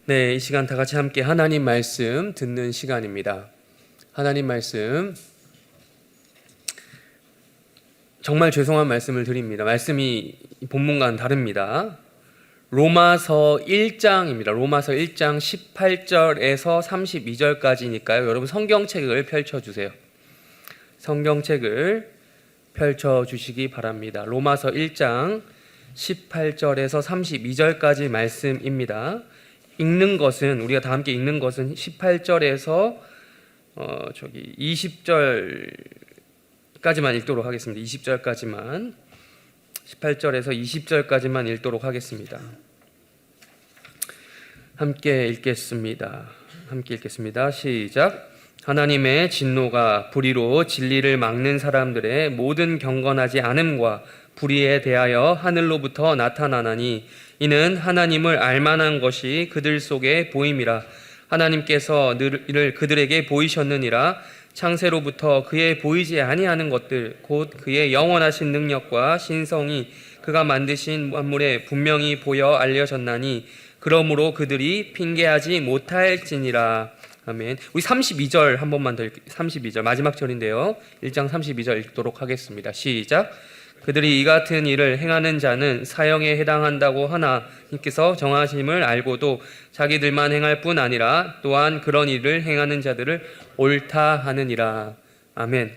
네, 이 시간 다 같이 함께 하나님 말씀 듣는 시간입니다. 하나님 말씀, 정말 죄송한 말씀을 드립니다. 말씀이 본문과는 다릅니다. 로마서 1장입니다. 로마서 1장 18절에서 32절까지니까요. 여러분 성경책을 펼쳐주세요. 성경책을 펼쳐주시기 바랍니다. 로마서 1장 18절에서 32절까지 말씀입니다. 읽는 것은, 우리가 다 함께 읽는 것은 18절에서 20절까지만 읽도록 하겠습니다. 20절까지만, 18절에서 20절까지만 읽도록 하겠습니다. 함께 읽겠습니다. 시작. 하나님의 진노가 불의로 진리를 막는 사람들의 모든 경건하지 않음과 불의에 대하여 하늘로부터 나타나나니 이는 하나님을 알만한 것이 그들 속에 보임이라. 하나님께서 이를 그들에게 보이셨느니라. 창세로부터 그의 보이지 아니하는 것들 곧 그의 영원하신 능력과 신성이 그가 만드신 만물에 분명히 보여 알려졌나니 그러므로 그들이 핑계하지 못할지니라. 아멘. 우리 32절 한 번만 더 32절 마지막 절인데요. 1장 32절 읽도록 하겠습니다. 시작. 그들이 이 같은 일을 행하는 자는 사형에 해당한다고 하나 님께서 정하심을 알고도 자기들만 행할 뿐 아니라 또한 그런 일을 행하는 자들을 옳다 하느니라. 아멘.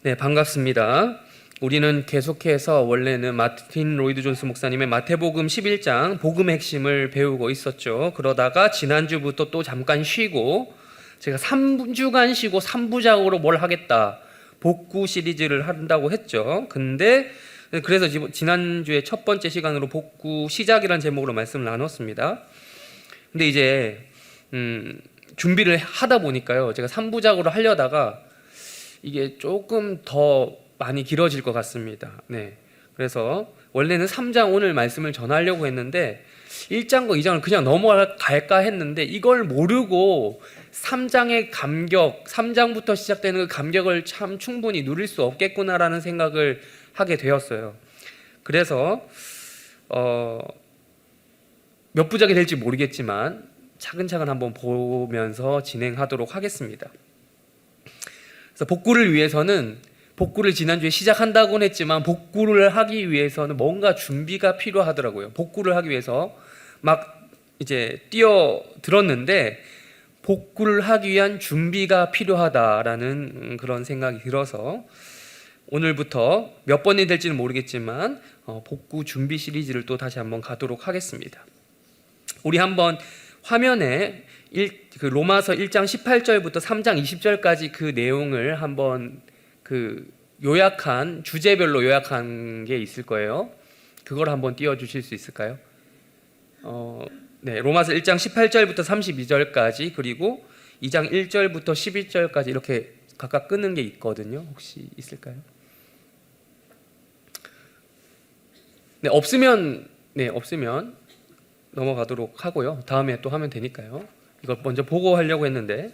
네, 반갑습니다. 우리는 계속해서 원래는 마틴 로이드 존스 목사님의 마태복음 11장 복음의 핵심을 배우고 있었죠. 그러다가 지난주부터 또 잠깐 쉬고 제가 3주간 쉬고 3부작으로 뭘 하겠다, 복구 시리즈를 한다고 했죠. 근데 그래서 지난주에 첫 번째 시간으로 복구 시작이라는 제목으로 말씀을 나눴습니다. 근데 이제 준비를 하다 보니까요, 제가 3부작으로 하려다가 이게 조금 더 많이 길어질 것 같습니다. 네, 그래서 원래는 3장 오늘 말씀을 전하려고 했는데 1장과 2장을 그냥 넘어갈까 했는데 이걸 모르고 3장의 감격, 3장부터 시작되는 그 감격을 참 충분히 누릴 수 없겠구나라는 생각을 하게 되었어요. 그래서 몇 부작이 될지 모르겠지만 차근차근 한번 보면서 진행하도록 하겠습니다. 그래서 복구를 위해서는, 복구를 지난주에 시작한다고는 했지만 복구를 하기 위해서는 뭔가 준비가 필요하더라고요. 복구를 하기 위해서 막 이제 뛰어들었는데 복구를 하기 위한 준비가 필요하다라는 그런 생각이 들어서 오늘부터 몇 번이 될지는 모르겠지만 복구 준비 시리즈를 또 다시 한번 가도록 하겠습니다. 우리 한번 화면에 로마서 1장 18절부터 3장 20절까지 그 내용을 한번 요약한, 주제별로 요약한 게 있을 거예요. 그걸 한번 띄워주실 수 있을까요? 네, 로마서 1장 18절부터 32절까지 그리고 2장 1절부터 11절까지 이렇게 각각 끊는 게 있거든요. 혹시 있을까요? 네, 없으면 넘어가도록 하고요. 다음에 또 하면 되니까요. 이걸 먼저 보고 하려고 했는데,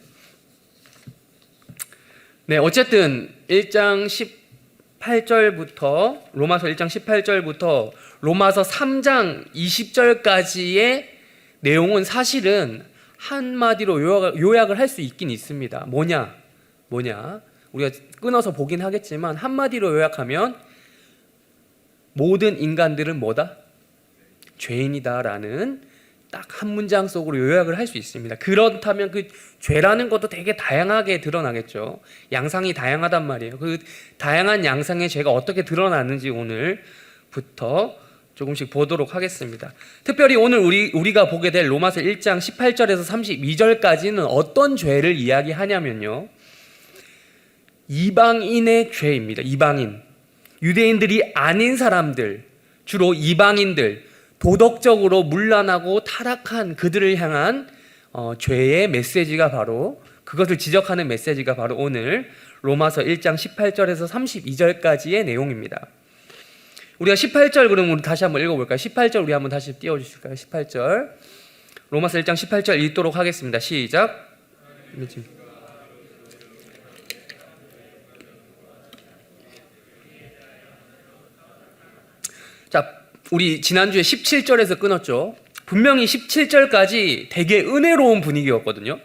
네, 어쨌든 1장 18절부터 로마서 1장 18절부터 로마서 3장 20절까지의 내용은 사실은 한마디로 요약을 할 수 있긴 있습니다. 뭐냐? 우리가 끊어서 보긴 하겠지만 한마디로 요약하면 모든 인간들은 뭐다? 죄인이다라는 딱 한 문장 속으로 요약을 할 수 있습니다. 그렇다면 그 죄라는 것도 되게 다양하게 드러나겠죠. 양상이 다양하단 말이에요. 그 다양한 양상의 죄가 어떻게 드러나는지 오늘부터 조금씩 보도록 하겠습니다. 특별히 오늘 우리가 보게 될 로마서 1장 18절에서 32절까지는 어떤 죄를 이야기하냐면요, 이방인의 죄입니다. 이방인, 유대인들이 아닌 사람들, 주로 이방인들, 도덕적으로 문란하고 타락한 그들을 향한 죄의 메시지가 바로, 그것을 지적하는 메시지가 바로 오늘 로마서 1장 18절에서 32절까지의 내용입니다. 우리가 18절 그럼 우리 다시 한번 읽어볼까요? 18절 우리 한번 다시 띄워주실까요? 18절 로마서 1장 18절 읽도록 하겠습니다. 시작. 자, 우리 지난주에 17절에서 끊었죠. 분명히 17절까지 되게 은혜로운 분위기였거든요.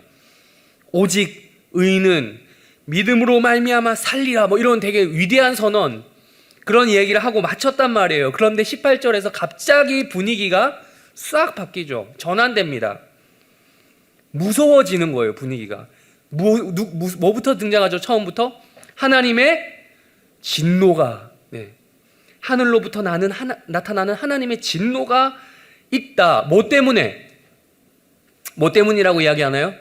오직 의인은 믿음으로 말미암아 살리라, 뭐 이런 되게 위대한 선언, 그런 얘기를 하고 마쳤단 말이에요. 그런데 18절에서 갑자기 분위기가 싹 바뀌죠. 전환됩니다. 무서워지는 거예요, 분위기가. 뭐부터 등장하죠? 처음부터 하나님의 진노가, 하늘로부터 나타나는 하나님의 진노가 있다. 뭐 때문에? 뭐 때문이라고 이야기하나요?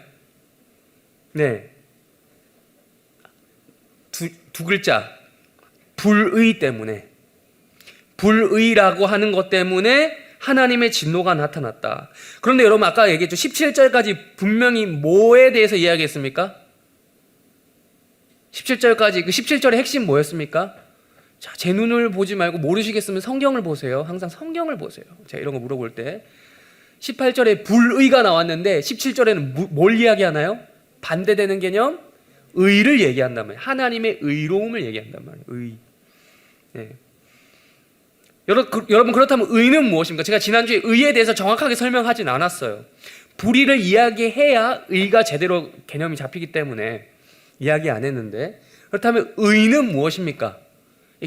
두 글자. 불의 때문에. 불의라고 하는 것 때문에 하나님의 진노가 나타났다. 그런데 여러분 아까 얘기했죠. 17절까지 분명히 뭐에 대해서 이야기했습니까? 17절까지 그 17절의 핵심 뭐였습니까? 자, 제 눈을 보지 말고 모르시겠으면 성경을 보세요. 항상 성경을 보세요. 제가 이런 거 물어볼 때 18절에 불의가 나왔는데 17절에는 뭘 이야기하나요? 반대되는 개념? 의를 얘기한단 말이에요. 하나님의 의로움을 얘기한단 말이에요. 의. 여러분 그렇다면 의는 무엇입니까? 제가 지난주에 의에 대해서 정확하게 설명하진 않았어요. 불의를 이야기해야 의가 제대로 개념이 잡히기 때문에 이야기 안 했는데, 그렇다면 의는 무엇입니까?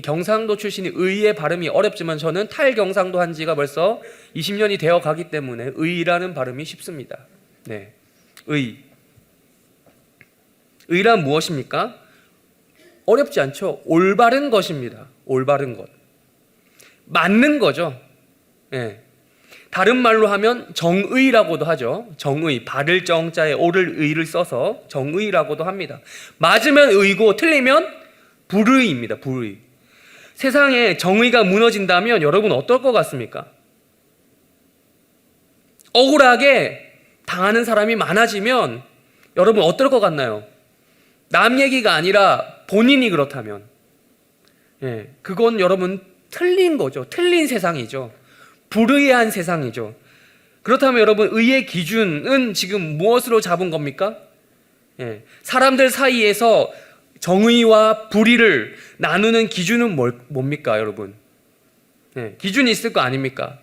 경상도 출신이 의의 발음이 어렵지만 저는 탈경상도 한 지가 벌써 20년이 되어 가기 때문에 의라는 발음이 쉽습니다. 의란 무엇입니까? 어렵지 않죠. 올바른 것입니다. 올바른 것. 맞는 거죠. 다른 말로 하면 정의라고도 하죠. 정의, 바를 정자에 오를 의를 써서 정의라고도 합니다. 맞으면 의고 틀리면 불의입니다. 불의. 세상에 정의가 무너진다면 여러분 어떨 것 같습니까? 억울하게 당하는 사람이 많아지면 여러분 어떨 것 같나요? 남 얘기가 아니라 본인이 그렇다면 그건 여러분 틀린 거죠. 틀린 세상이죠. 불의한 세상이죠. 그렇다면 여러분 의의 기준은 지금 무엇으로 잡은 겁니까? 사람들 사이에서 정의와 불의를 나누는 기준은 뭡니까 여러분? 기준이 있을 거 아닙니까?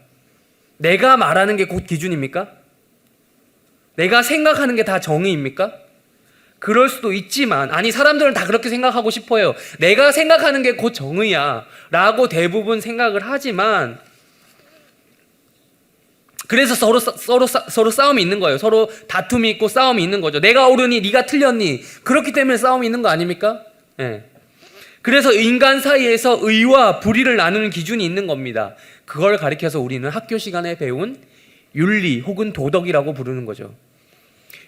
내가 말하는 게 곧 기준입니까? 내가 생각하는 게 다 정의입니까? 그럴 수도 있지만, 아니 사람들은 다 그렇게 생각하고 싶어요. 내가 생각하는 게 곧 정의야 라고 대부분 생각을 하지만, 그래서 서로 싸움이 있는 거예요. 서로 다툼이 있고 싸움이 있는 거죠. 내가 옳으니 네가 틀렸니, 그렇기 때문에 싸움이 있는 거 아닙니까? 그래서 인간 사이에서 의와 불의를 나누는 기준이 있는 겁니다. 그걸 가리켜서 우리는 학교 시간에 배운 윤리 혹은 도덕이라고 부르는 거죠.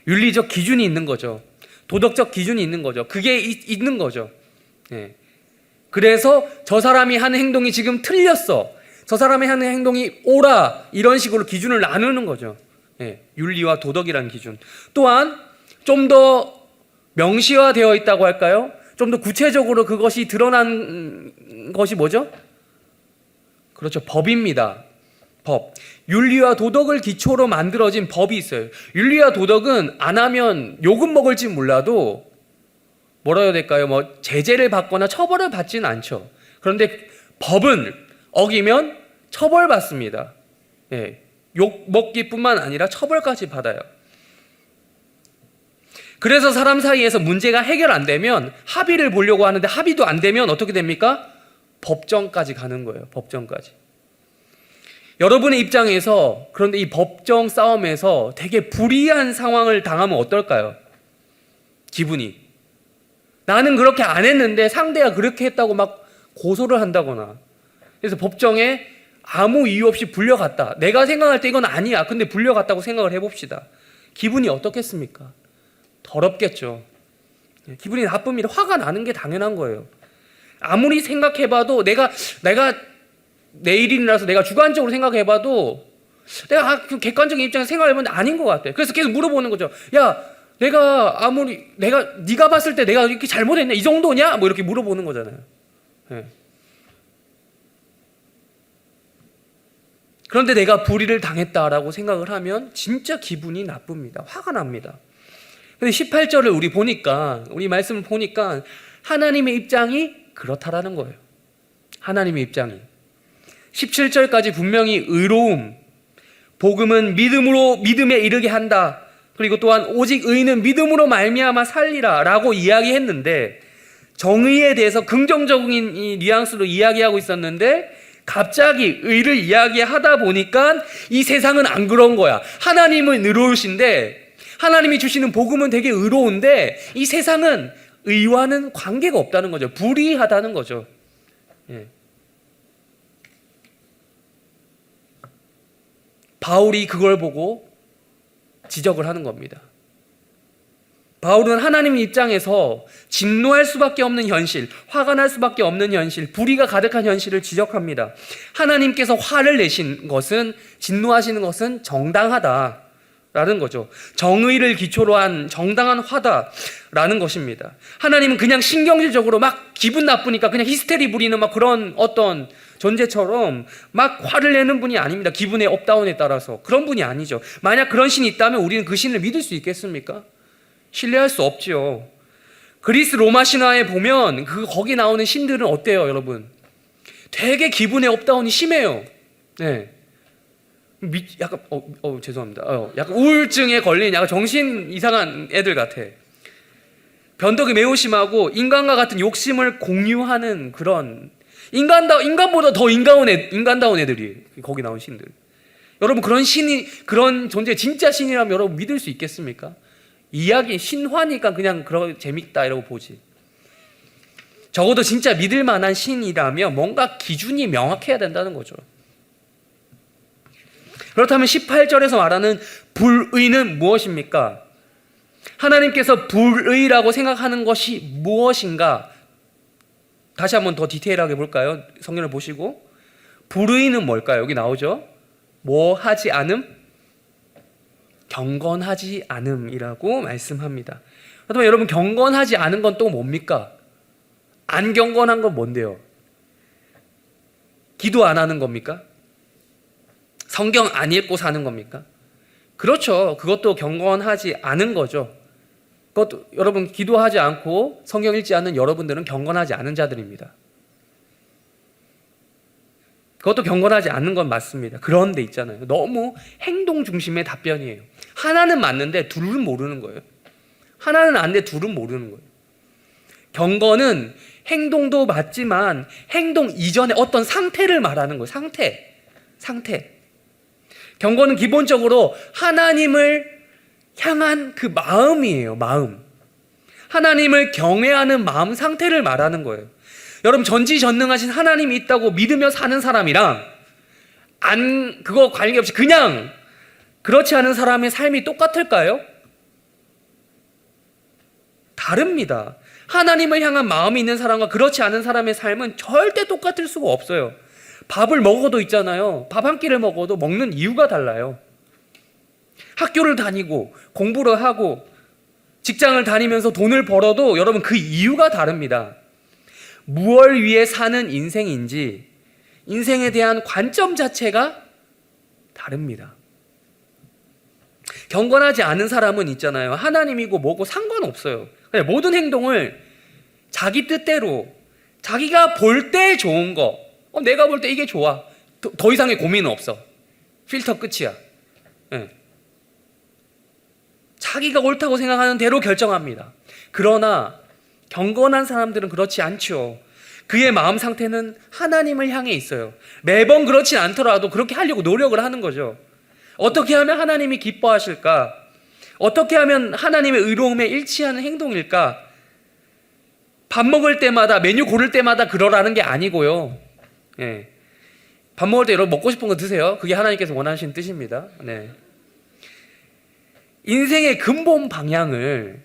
윤리적 기준이 있는 거죠. 도덕적 기준이 있는 거죠. 그게 있는 거죠. 그래서 저 사람이 하는 행동이 지금 틀렸어, 저 사람이 하는 행동이 옳아, 이런 식으로 기준을 나누는 거죠. 윤리와 도덕이라는 기준. 또한 좀 더 명시화되어 있다고 할까요? 좀 더 구체적으로 그것이 드러난 것이 뭐죠? 그렇죠. 법입니다. 법. 윤리와 도덕을 기초로 만들어진 법이 있어요. 윤리와 도덕은 안 하면 욕은 먹을지 몰라도 뭐라 해야 될까요? 뭐 제재를 받거나 처벌을 받지는 않죠. 그런데 법은 어기면 처벌받습니다. 욕 먹기뿐만 아니라 처벌까지 받아요. 그래서 사람 사이에서 문제가 해결 안 되면 합의를 보려고 하는데 합의도 안 되면 어떻게 됩니까? 법정까지 가는 거예요. 법정까지. 여러분의 입장에서 그런데 이 법정 싸움에서 되게 불이한 상황을 당하면 어떨까요? 기분이. 나는 그렇게 안 했는데 상대가 그렇게 했다고 막 고소를 한다거나, 그래서 법정에 아무 이유 없이 불려갔다. 내가 생각할 때 이건 아니야. 근데 불려갔다고 생각을 해봅시다. 기분이 어떻겠습니까? 더럽겠죠. 기분이 나쁩니다. 화가 나는 게 당연한 거예요. 아무리 생각해봐도 내가 내 일이라서 내가 주관적으로 생각해봐도 내가 객관적인 입장에서 생각해보는데 아닌 것 같아. 그래서 계속 물어보는 거죠. 야, 네가 봤을 때 내가 이렇게 잘못했냐? 이 정도냐? 뭐 이렇게 물어보는 거잖아요. 그런데 내가 불의를 당했다라고 생각을 하면 진짜 기분이 나쁩니다. 화가 납니다. 근데 18절을 우리 말씀을 보니까 하나님의 입장이 그렇다라는 거예요. 하나님의 입장이. 17절까지 분명히 의로움, 복음은 믿음에 이르게 한다. 그리고 또한 오직 의인은 믿음으로 말미암아 살리라 라고 이야기했는데, 정의에 대해서 긍정적인 이 뉘앙스로 이야기하고 있었는데 갑자기 의를 이야기하다 보니까 이 세상은 안 그런 거야. 하나님은 의로우신데, 하나님이 주시는 복음은 되게 의로운데 이 세상은 의와는 관계가 없다는 거죠. 불의하다는 거죠. 예. 바울이 그걸 보고 지적을 하는 겁니다. 바울은 하나님 입장에서 진노할 수밖에 없는 현실, 화가 날 수밖에 없는 현실, 불의가 가득한 현실을 지적합니다. 하나님께서 화를 내신 것은, 진노하시는 것은 정당하다라는 거죠. 정의를 기초로 한 정당한 화다라는 것입니다. 하나님은 그냥 신경질적으로 막 기분 나쁘니까 그냥 히스테리 부리는 막 그런 어떤 존재처럼 막 화를 내는 분이 아닙니다. 기분의 업다운에 따라서. 그런 분이 아니죠. 만약 그런 신이 있다면 우리는 그 신을 믿을 수 있겠습니까? 신뢰할 수 없지요. 그리스 로마 신화에 보면 거기 나오는 신들은 어때요, 여러분? 되게 기분의 업다운이 심해요. 네. 약간 죄송합니다. 약간 우울증에 걸린 약간 정신 이상한 애들 같아. 변덕이 매우 심하고 인간과 같은 욕심을 공유하는 그런 인간보다 더 인간다운 애들이 거기 나온 신들. 여러분, 그런 존재 진짜 신이라면 여러분 믿을 수 있겠습니까? 이야기 신화니까 그냥 재밌다 이러고 보지. 적어도 진짜 믿을 만한 신이라면 뭔가 기준이 명확해야 된다는 거죠. 그렇다면 18절에서 말하는 불의는 무엇입니까? 하나님께서 불의라고 생각하는 것이 무엇인가? 다시 한번 더 디테일하게 볼까요? 성경을 보시고. 불의는 뭘까요? 여기 나오죠. 뭐 하지 않음? 경건하지 않음이라고 말씀합니다. 그렇다면 여러분, 경건하지 않은 건 또 뭡니까? 안 경건한 건 뭔데요? 기도 안 하는 겁니까? 성경 안 읽고 사는 겁니까? 그렇죠. 그것도 경건하지 않은 거죠. 그것도 여러분, 기도하지 않고 성경 읽지 않는 여러분들은 경건하지 않은 자들입니다. 그것도 경건하지 않는 건 맞습니다. 그런데 있잖아요, 너무 행동 중심의 답변이에요. 하나는 맞는데 둘은 모르는 거예요. 하나는 아는데 둘은 모르는 거예요. 경건은 행동도 맞지만 행동 이전에 어떤 상태를 말하는 거예요. 상태. 경건은 기본적으로 하나님을 향한 그 마음이에요. 마음. 하나님을 경외하는 마음 상태를 말하는 거예요. 여러분, 전지전능하신 하나님이 있다고 믿으며 사는 사람이랑 그거 관계없이 그냥 그렇지 않은 사람의 삶이 똑같을까요? 다릅니다. 하나님을 향한 마음이 있는 사람과 그렇지 않은 사람의 삶은 절대 똑같을 수가 없어요. 밥을 먹어도 있잖아요. 밥 한 끼를 먹어도 먹는 이유가 달라요. 학교를 다니고 공부를 하고 직장을 다니면서 돈을 벌어도 여러분, 그 이유가 다릅니다. 무엇을 위해 사는 인생인지 인생에 대한 관점 자체가 다릅니다. 경건하지 않은 사람은 있잖아요, 하나님이고 뭐고 상관없어요. 그냥 모든 행동을 자기 뜻대로, 자기가 볼 때 좋은 거, 내가 볼 때 이게 좋아, 더 이상의 고민은 없어. 필터 끝이야. 네. 자기가 옳다고 생각하는 대로 결정합니다. 그러나 경건한 사람들은 그렇지 않죠. 그의 마음 상태는 하나님을 향해 있어요. 매번 그렇진 않더라도 그렇게 하려고 노력을 하는 거죠. 어떻게 하면 하나님이 기뻐하실까? 어떻게 하면 하나님의 의로움에 일치하는 행동일까? 밥 먹을 때마다, 메뉴 고를 때마다 그러라는 게 아니고요. 예. 밥 먹을 때 여러분 먹고 싶은 거 드세요. 그게 하나님께서 원하시는 뜻입니다. 네. 인생의 근본 방향을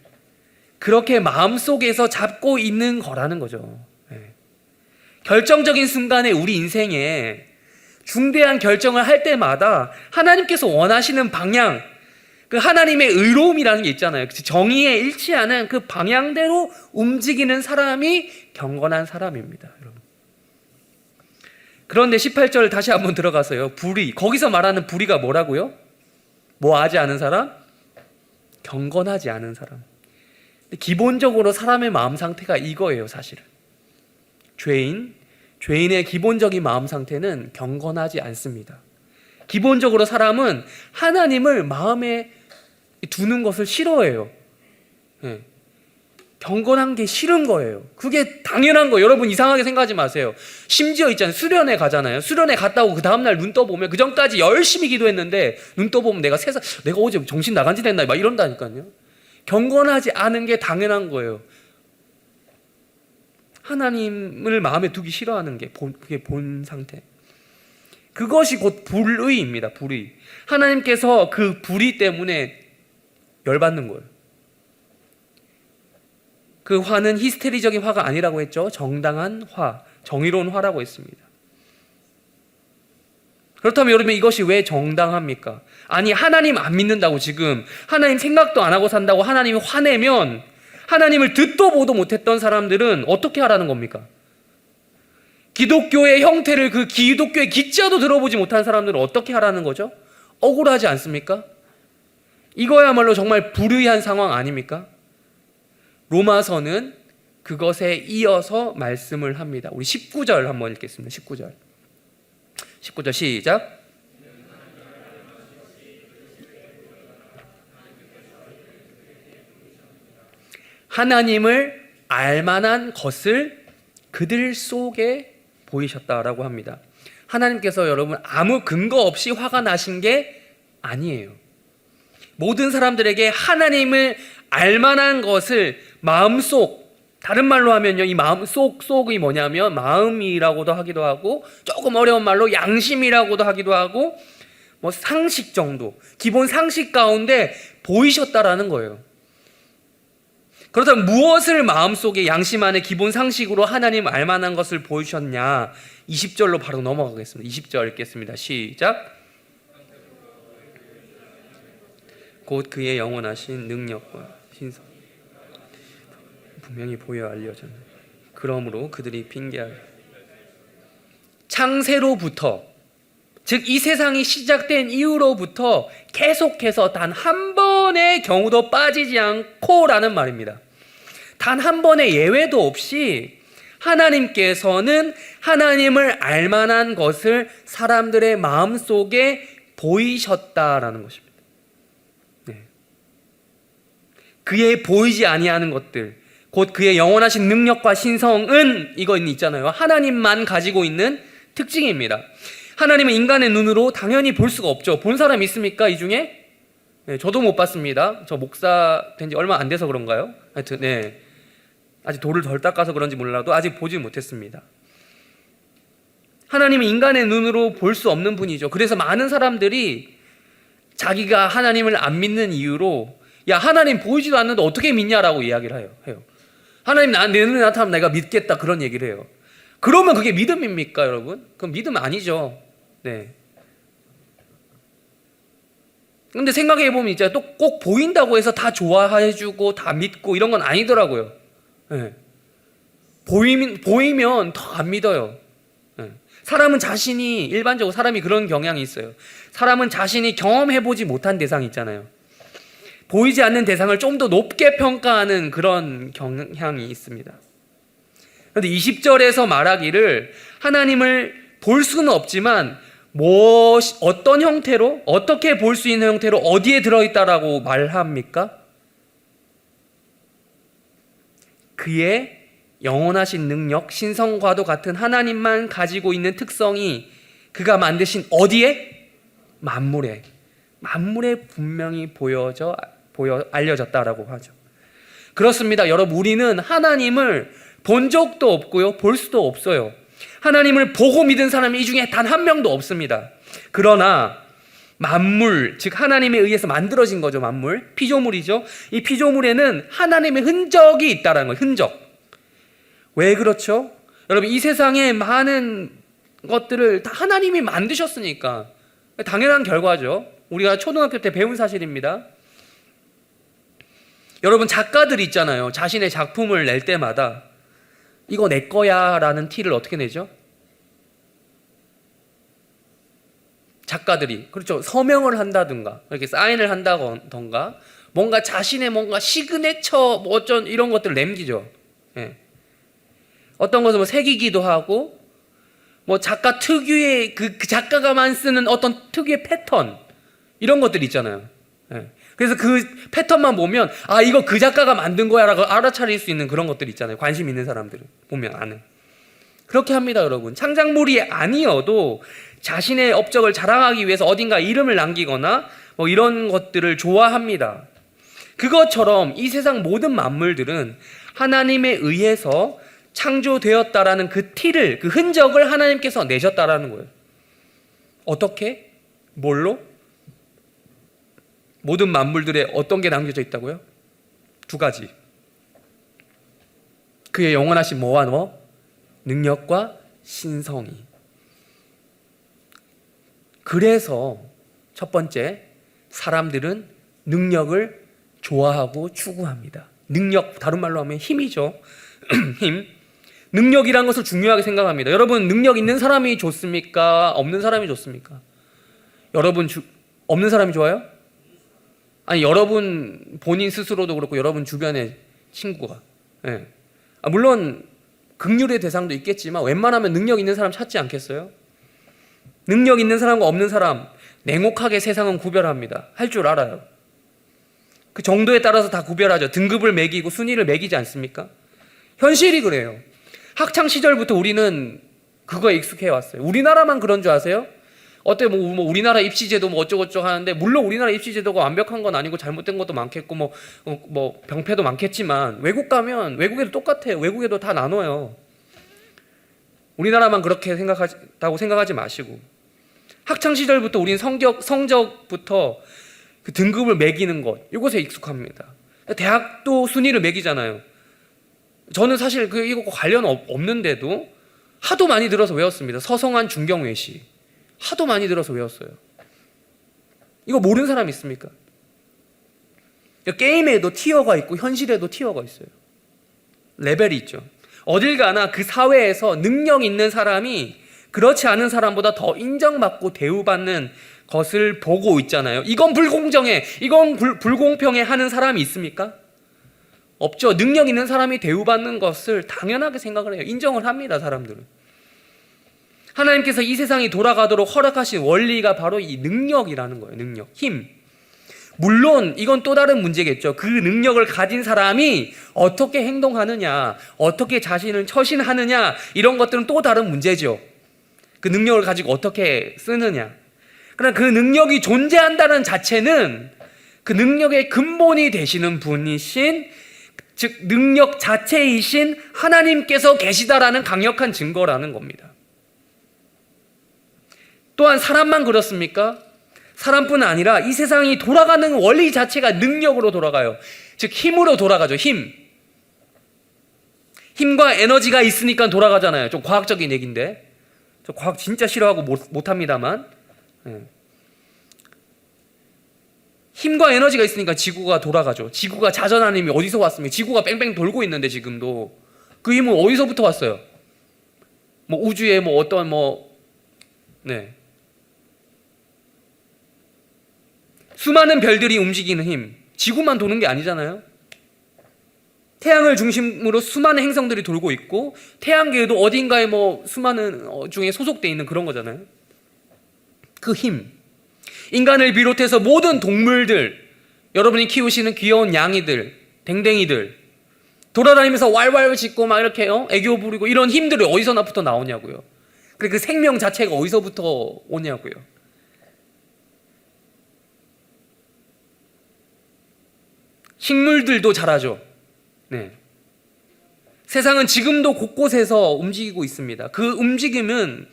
그렇게 마음속에서 잡고 있는 거라는 거죠. 네. 결정적인 순간에 우리 인생에 중대한 결정을 할 때마다 하나님께서 원하시는 방향, 그 하나님의 의로움이라는 게 있잖아요. 정의에 일치하는 그 방향대로 움직이는 사람이 경건한 사람입니다, 여러분. 그런데 18절 다시 한번 들어가서요. 불의, 거기서 말하는 불의가 뭐라고요? 뭐 하지 않은 사람? 경건하지 않은 사람. 기본적으로 사람의 마음 상태가 이거예요, 사실은. 죄인의 기본적인 마음 상태는 경건하지 않습니다. 기본적으로 사람은 하나님을 마음에 두는 것을 싫어해요. 예. 경건한 게 싫은 거예요. 그게 당연한 거예요. 여러분 이상하게 생각하지 마세요. 심지어 있잖아요. 수련회 가잖아요. 수련회 갔다 오고 그 다음날 눈 떠보면 그 전까지 열심히 기도했는데 눈 떠보면 내가 어제 정신 나간 짓 했나 막 이런다니까요. 경건하지 않은 게 당연한 거예요. 하나님을 마음에 두기 싫어하는 게 그게 본 상태. 그것이 곧 불의입니다. 불의. 하나님께서 그 불의 때문에 열받는 거예요. 그 화는 히스테리적인 화가 아니라고 했죠. 정당한 화, 정의로운 화라고 했습니다. 그렇다면 여러분 이것이 왜 정당합니까? 아니 하나님 안 믿는다고 지금 하나님 생각도 안 하고 산다고 하나님이 화내면 하나님을 듣도 보도 못했던 사람들은 어떻게 하라는 겁니까? 기독교의 형태를 그 기독교의 기자도 들어보지 못한 사람들은 어떻게 하라는 거죠? 억울하지 않습니까? 이거야말로 정말 불의한 상황 아닙니까? 로마서는 그것에 이어서 말씀을 합니다. 우리 19절 한번 읽겠습니다. 19절 시작. 하나님을 알만한 것을 그들 속에 보이셨다라고 합니다. 하나님께서 여러분 아무 근거 없이 화가 나신 게 아니에요. 모든 사람들에게 하나님을 알만한 것을 마음속, 다른 말로 하면요, 이 속이 뭐냐면 마음이라고도 하기도 하고 조금 어려운 말로 양심이라고도 하기도 하고 뭐 상식 정도, 기본 상식 가운데 보이셨다라는 거예요. 그렇다면 무엇을 마음속에 양심 안에 기본 상식으로 하나님 알만한 것을 보이셨냐? 20절로 바로 넘어가겠습니다. 20절 읽겠습니다. 시작. 곧 그의 영원하신 능력과 신성 분명히 보여 알려졌네. 그러므로 그들이 핑계하여 창세로부터, 즉 이 세상이 시작된 이후로부터 계속해서 단 한 번의 경우도 빠지지 않고라는 말입니다. 단 한 번의 예외도 없이 하나님께서는 하나님을 알만한 것을 사람들의 마음속에 보이셨다라는 것입니다. 네. 그의 보이지 아니하는 것들, 곧 그의 영원하신 능력과 신성은 이거 있잖아요. 하나님만 가지고 있는 특징입니다. 하나님은 인간의 눈으로 당연히 볼 수가 없죠. 본 사람 있습니까? 이 중에? 네, 저도 못 봤습니다. 저 목사 된 지 얼마 안 돼서 그런가요? 하여튼 네, 아직 돌을 덜 닦아서 그런지 몰라도 아직 보지 못했습니다. 하나님은 인간의 눈으로 볼 수 없는 분이죠. 그래서 많은 사람들이 자기가 하나님을 안 믿는 이유로 야 하나님 보이지도 않는데 어떻게 믿냐라고 이야기를 해요. 하나님 내 눈에 나타나면 내가 믿겠다 그런 얘기를 해요. 그러면 그게 믿음입니까 여러분? 그건 믿음 아니죠. 네. 근데 생각해보면 이제 또 꼭 보인다고 해서 다 좋아해주고 다 믿고 이런 건 아니더라고요. 네. 보이면 더 안 믿어요. 네. 사람은 자신이 일반적으로 사람이 그런 경향이 있어요. 사람은 자신이 경험해보지 못한 대상이 있잖아요. 보이지 않는 대상을 좀 더 높게 평가하는 그런 경향이 있습니다. 그런데 20절에서 말하기를 하나님을 볼 수는 없지만 어떤 형태로, 어떻게 볼 수 있는 형태로 어디에 들어있다라고 말합니까? 그의 영원하신 능력, 신성과도 같은 하나님만 가지고 있는 특성이 그가 만드신 어디에? 만물에 분명히 알려졌다라고 하죠. 그렇습니다. 여러분, 우리는 하나님을 본 적도 없고요, 볼 수도 없어요. 하나님을 보고 믿은 사람이 이 중에 단 한 명도 없습니다. 그러나 만물, 즉 하나님에 의해서 만들어진 거죠. 만물, 피조물이죠. 이 피조물에는 하나님의 흔적이 있다는 거예요. 흔적. 왜 그렇죠? 여러분, 이 세상에 많은 것들을 다 하나님이 만드셨으니까 당연한 결과죠. 우리가 초등학교 때 배운 사실입니다. 여러분, 작가들이 있잖아요. 자신의 작품을 낼 때마다 이거 내 거야 라는 티를 어떻게 내죠? 작가들이, 그렇죠, 서명을 한다든가 이렇게 사인을 한다던가 뭔가 자신의 뭔가 시그네처 뭐 어쩐 이런 것들을 남기죠. 예. 어떤 것은 뭐 새기기도 하고 뭐 작가 특유의 그 작가가만 쓰는 어떤 특유의 패턴, 이런 것들이 있잖아요. 예. 그래서 그 패턴만 보면 아, 이거 그 작가가 만든 거야 라고 알아차릴 수 있는 그런 것들 있잖아요. 관심 있는 사람들은 보면 아는. 그렇게 합니다, 여러분. 창작물이 아니어도 자신의 업적을 자랑하기 위해서 어딘가 이름을 남기거나 뭐 이런 것들을 좋아합니다. 그것처럼 이 세상 모든 만물들은 하나님에 의해서 창조되었다라는 그 티를, 그 흔적을 하나님께서 내셨다라는 거예요. 어떻게? 뭘로? 모든 만물들에 어떤 게 남겨져 있다고요? 두 가지. 그의 영원하신 뭐와 뭐? 능력과 신성이. 그래서 첫 번째, 사람들은 능력을 좋아하고 추구합니다. 능력, 다른 말로 하면 힘이죠. 힘. 능력이란 것을 중요하게 생각합니다. 여러분, 능력 있는 사람이 좋습니까? 없는 사람이 좋습니까? 여러분, 없는 사람이 좋아요? 아니, 여러분 본인 스스로도 그렇고 여러분 주변의 친구가. 예. 물론 긍휼의 대상도 있겠지만 웬만하면 능력 있는 사람 찾지 않겠어요? 능력 있는 사람과 없는 사람 냉혹하게 세상은 구별합니다. 할 줄 알아요. 그 정도에 따라서 다 구별하죠. 등급을 매기고 순위를 매기지 않습니까? 현실이 그래요. 학창 시절부터 우리는 그거에 익숙해 왔어요. 우리나라만 그런 줄 아세요? 어때 뭐 우리나라 입시제도 뭐 어쩌고저쩌고 하는데, 물론 우리나라 입시제도가 완벽한 건 아니고 잘못된 것도 많겠고 뭐 병폐도 많겠지만 외국 가면 외국에도 똑같아요. 외국에도 다 나눠요. 우리나라만 그렇게 생각하다고 생각하지 마시고, 학창 시절부터 우리는 성적부터 그 등급을 매기는 것, 이것에 익숙합니다. 대학도 순위를 매기잖아요. 저는 사실 이거 관련 없는데도 하도 많이 들어서 외웠습니다. 서성한 중경외시 하도 많이 들어서 외웠어요. 이거 모르는 사람 있습니까? 게임에도 티어가 있고 현실에도 티어가 있어요. 레벨이 있죠. 어딜 가나 그 사회에서 능력 있는 사람이 그렇지 않은 사람보다 더 인정받고 대우받는 것을 보고 있잖아요. 이건 불공정해, 이건 불공평해 하는 사람이 있습니까? 없죠. 능력 있는 사람이 대우받는 것을 당연하게 생각을 해요. 인정을 합니다, 사람들은. 하나님께서 이 세상이 돌아가도록 허락하신 원리가 바로 이 능력이라는 거예요. 능력, 힘. 물론 이건 또 다른 문제겠죠. 그 능력을 가진 사람이 어떻게 행동하느냐, 어떻게 자신을 처신하느냐, 이런 것들은 또 다른 문제죠. 그 능력을 가지고 어떻게 쓰느냐. 그러나 그 능력이 존재한다는 자체는 그 능력의 근본이 되시는 분이신, 즉 능력 자체이신 하나님께서 계시다라는 강력한 증거라는 겁니다. 또한 사람만 그렇습니까? 사람뿐 아니라 이 세상이 돌아가는 원리 자체가 능력으로 돌아가요. 즉 힘으로 돌아가죠. 힘과 에너지가 있으니까 돌아가잖아요. 좀 과학적인 얘기인데, 저 과학 진짜 싫어하고 못합니다만, 힘과 에너지가 있으니까 지구가 돌아가죠. 지구가 자전하는 힘이 어디서 왔습니까? 지구가 뺑뺑 돌고 있는데 지금도 그 힘은 어디서부터 왔어요? 뭐 우주에 뭐 어떤 수많은 별들이 움직이는 힘, 지구만 도는 게 아니잖아요. 태양을 중심으로 수많은 행성들이 돌고 있고 태양계에도 어딘가에 수많은 중에 소속되어 있는 그런 거잖아요. 그 힘, 인간을 비롯해서 모든 동물들, 여러분이 키우시는 귀여운 양이들, 댕댕이들 돌아다니면서 왈왈 짖고 막 이렇게 애교 부리고 이런 힘들이 어디서부터 나오냐고요. 그 생명 자체가 어디서부터 오냐고요. 식물들도 자라죠. 네. 세상은 지금도 곳곳에서 움직이고 있습니다. 그 움직임은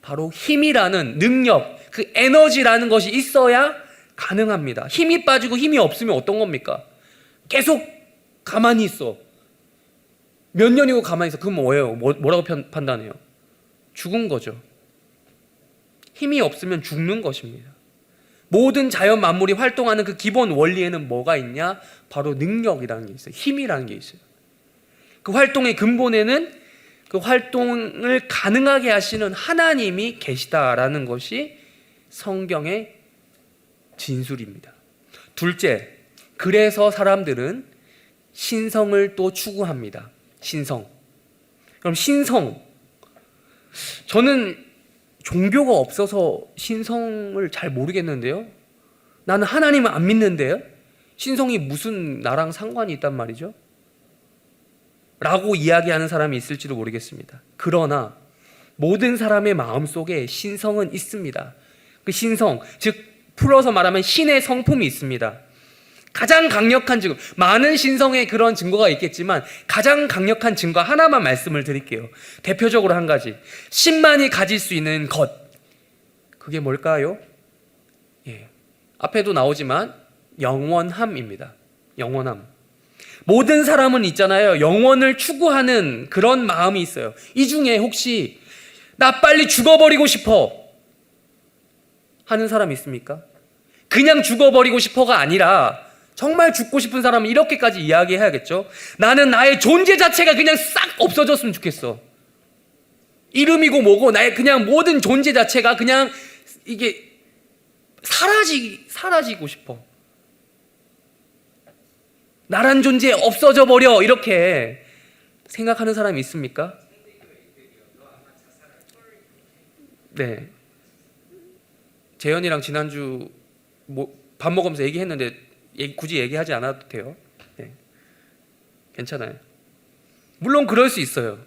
바로 힘이라는 능력, 그 에너지라는 것이 있어야 가능합니다. 힘이 빠지고 힘이 없으면 어떤 겁니까? 계속 가만히 있어. 몇 년이고 가만히 있어. 그건 뭐예요? 뭐라고 판단해요? 죽은 거죠. 힘이 없으면 죽는 것입니다. 모든 자연 만물이 활동하는 그 기본 원리에는 뭐가 있냐? 바로 능력이라는 게 있어요. 힘이라는 게 있어요. 그 활동의 근본에는 그 활동을 가능하게 하시는 하나님이 계시다라는 것이 성경의 진술입니다. 둘째, 그래서 사람들은 신성을 또 추구합니다. 신성. 그럼 신성, 저는 종교가 없어서 신성을 잘 모르겠는데요. 나는 하나님을 안 믿는데요. 신성이 무슨 나랑 상관이 있단 말이죠? 라고 이야기하는 사람이 있을지도 모르겠습니다. 그러나 모든 사람의 마음속에 신성은 있습니다. 그 신성, 즉 풀어서 말하면 신의 성품이 있습니다. 가장 강력한 증거, 많은 신성의 그런 증거가 있겠지만 가장 강력한 증거 하나만 말씀을 드릴게요. 대표적으로 한 가지, 신만이 가질 수 있는 것, 그게 뭘까요? 앞에도 나오지만 영원함입니다. 영원함. 모든 사람은 있잖아요, 영원을 추구하는 그런 마음이 있어요. 이 중에 혹시 나 빨리 죽어버리고 싶어 하는 사람 있습니까? 그냥 죽어버리고 싶어가 아니라 정말 죽고 싶은 사람은 이렇게까지 이야기해야겠죠. 나는 나의 존재 자체가 그냥 싹 없어졌으면 좋겠어. 이름이고 뭐고 나의 그냥 모든 존재 자체가 그냥 이게 사라지고 싶어. 나란 존재 없어져 버려, 이렇게 생각하는 사람이 있습니까? 네. 재현이랑 지난주 밥 먹으면서 얘기했는데 굳이 얘기하지 않아도 돼요. 네. 괜찮아요. 물론 그럴 수 있어요.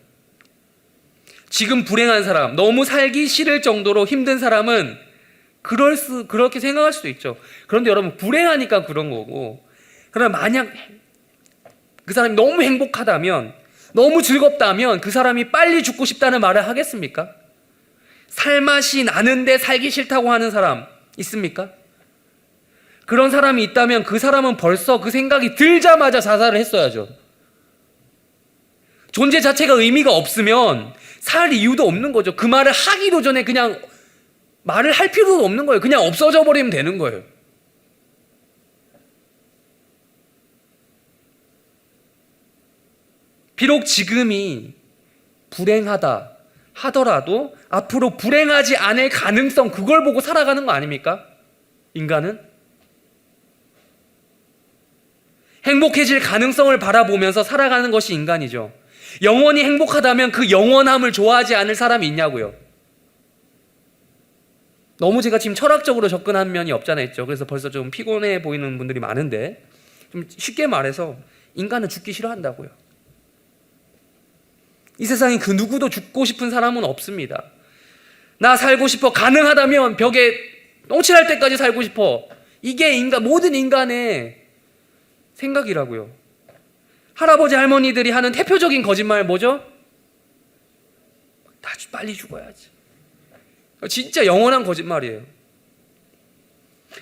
지금 불행한 사람, 너무 살기 싫을 정도로 힘든 사람은 그렇게 생각할 수도 있죠. 그런데 여러분, 불행하니까 그런 거고, 그러나 만약 그 사람이 너무 행복하다면, 너무 즐겁다면 그 사람이 빨리 죽고 싶다는 말을 하겠습니까? 살맛이 나는데 살기 싫다고 하는 사람 있습니까? 그런 사람이 있다면 그 사람은 벌써 그 생각이 들자마자 자살을 했어야죠. 존재 자체가 의미가 없으면 살 이유도 없는 거죠. 그 말을 하기도 전에 그냥 말을 할 필요도 없는 거예요. 그냥 없어져 버리면 되는 거예요. 비록 지금이 불행하다 하더라도 앞으로 불행하지 않을 가능성, 그걸 보고 살아가는 거 아닙니까? 인간은 행복해질 가능성을 바라보면서 살아가는 것이 인간이죠. 영원히 행복하다면 그 영원함을 좋아하지 않을 사람이 있냐고요. 너무 제가 지금 철학적으로 접근한 면이 없잖아 있죠. 그래서 벌써 좀 피곤해 보이는 분들이 많은데, 좀 쉽게 말해서 인간은 죽기 싫어한다고요. 이 세상에 그 누구도 죽고 싶은 사람은 없습니다. 나 살고 싶어, 가능하다면 벽에 똥칠할 때까지 살고 싶어. 이게 모든 인간의 생각이라고요. 할아버지 할머니들이 하는 대표적인 거짓말 뭐죠? 나 빨리 죽어야지. 진짜 영원한 거짓말이에요.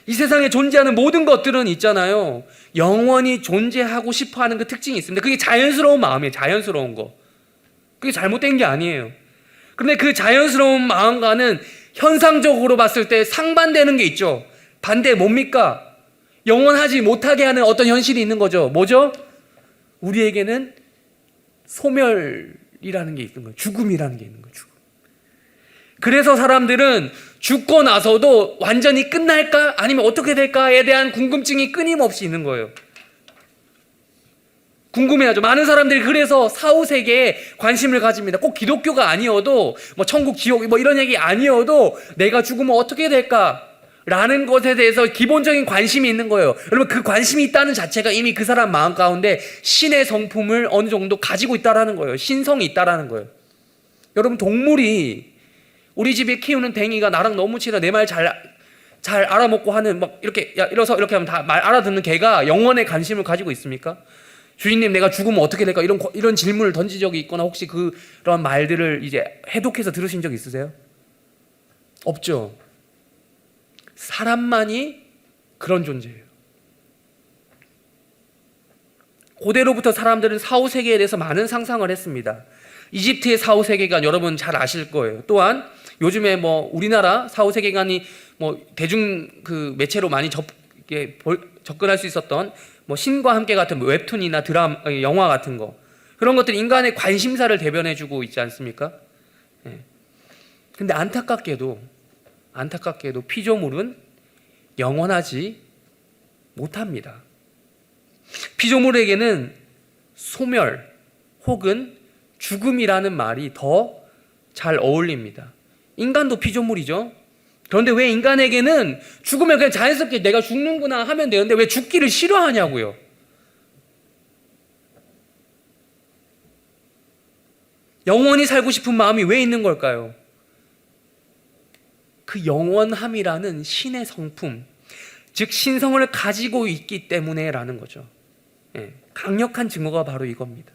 이 세상에 존재하는 모든 것들은 있잖아요, 영원히 존재하고 싶어하는 그 특징이 있습니다. 그게 자연스러운 마음이에요. 자연스러운 거. 그게 잘못된 게 아니에요. 그런데 그 자연스러운 마음과는 현상적으로 봤을 때 상반되는 게 있죠. 반대 뭡니까? 영원하지 못하게 하는 어떤 현실이 있는 거죠. 뭐죠? 우리에게는 소멸이라는 게 있는 거예요. 죽음이라는 게 있는 거예요. 죽음. 그래서 사람들은 죽고 나서도 완전히 끝날까? 아니면 어떻게 될까에 대한 궁금증이 끊임없이 있는 거예요. 궁금해하죠. 많은 사람들이 그래서 사후세계에 관심을 가집니다. 꼭 기독교가 아니어도, 천국, 지옥, 이런 얘기 아니어도 내가 죽으면 어떻게 될까? 라는 것에 대해서 기본적인 관심이 있는 거예요. 여러분, 그 관심이 있다는 자체가 이미 그 사람 마음 가운데 신의 성품을 어느 정도 가지고 있다라는 거예요. 신성이 있다라는 거예요. 여러분, 동물이, 우리 집에 키우는 댕이가 나랑 너무 친해, 내 말 잘 알아먹고 하는, 이렇게 이래서 이렇게 하면 다 말 알아듣는 개가 영원의 관심을 가지고 있습니까? 주인님, 내가 죽으면 어떻게 될까? 이런 질문을 던진 적이 있거나 혹시 그런 말들을 이제 해독해서 들으신 적 있으세요? 없죠. 사람만이 그런 존재예요. 고대로부터 사람들은 사후세계에 대해서 많은 상상을 했습니다. 이집트의 사후세계관 여러분 잘 아실 거예요. 또한 요즘에 우리나라 사후세계관이 대중 그 매체로 많이 접근할 수 있었던 신과 함께 같은 웹툰이나 드라마, 영화 같은 거, 그런 것들이 인간의 관심사를 대변해주고 있지 않습니까? 근데 안타깝게도 피조물은 영원하지 못합니다. 피조물에게는 소멸 혹은 죽음이라는 말이 더 잘 어울립니다. 인간도 피조물이죠. 그런데 왜 인간에게는 죽으면 그냥 자연스럽게 내가 죽는구나 하면 되는데 왜 죽기를 싫어하냐고요. 영원히 살고 싶은 마음이 왜 있는 걸까요? 그 영원함이라는 신의 성품, 즉 신성을 가지고 있기 때문에라는 거죠. 예, 강력한 증거가 바로 이겁니다.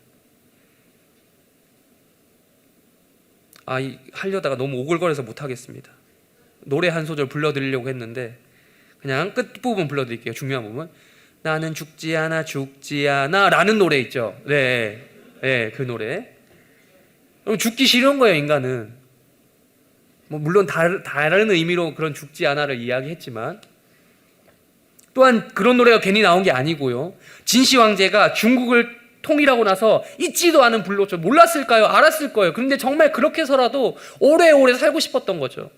하려다가 너무 오글거려서 못하겠습니다. 노래 한 소절 불러드리려고 했는데 그냥 끝부분 불러드릴게요. 중요한 부분. 나는 죽지 않아 죽지 않아 라는 노래 있죠. 네, 그 노래. 죽기 싫은 거예요, 인간은. 물론 다른 의미로 그런 죽지 않아를 이야기했지만, 또한 그런 노래가 괜히 나온 게 아니고요. 진시 황제가 중국을 통일하고 나서 잊지도 않은 불로죠. 몰랐을까요? 알았을 거예요. 그런데 정말 그렇게 해서라도 오래오래 살고 싶었던 거죠.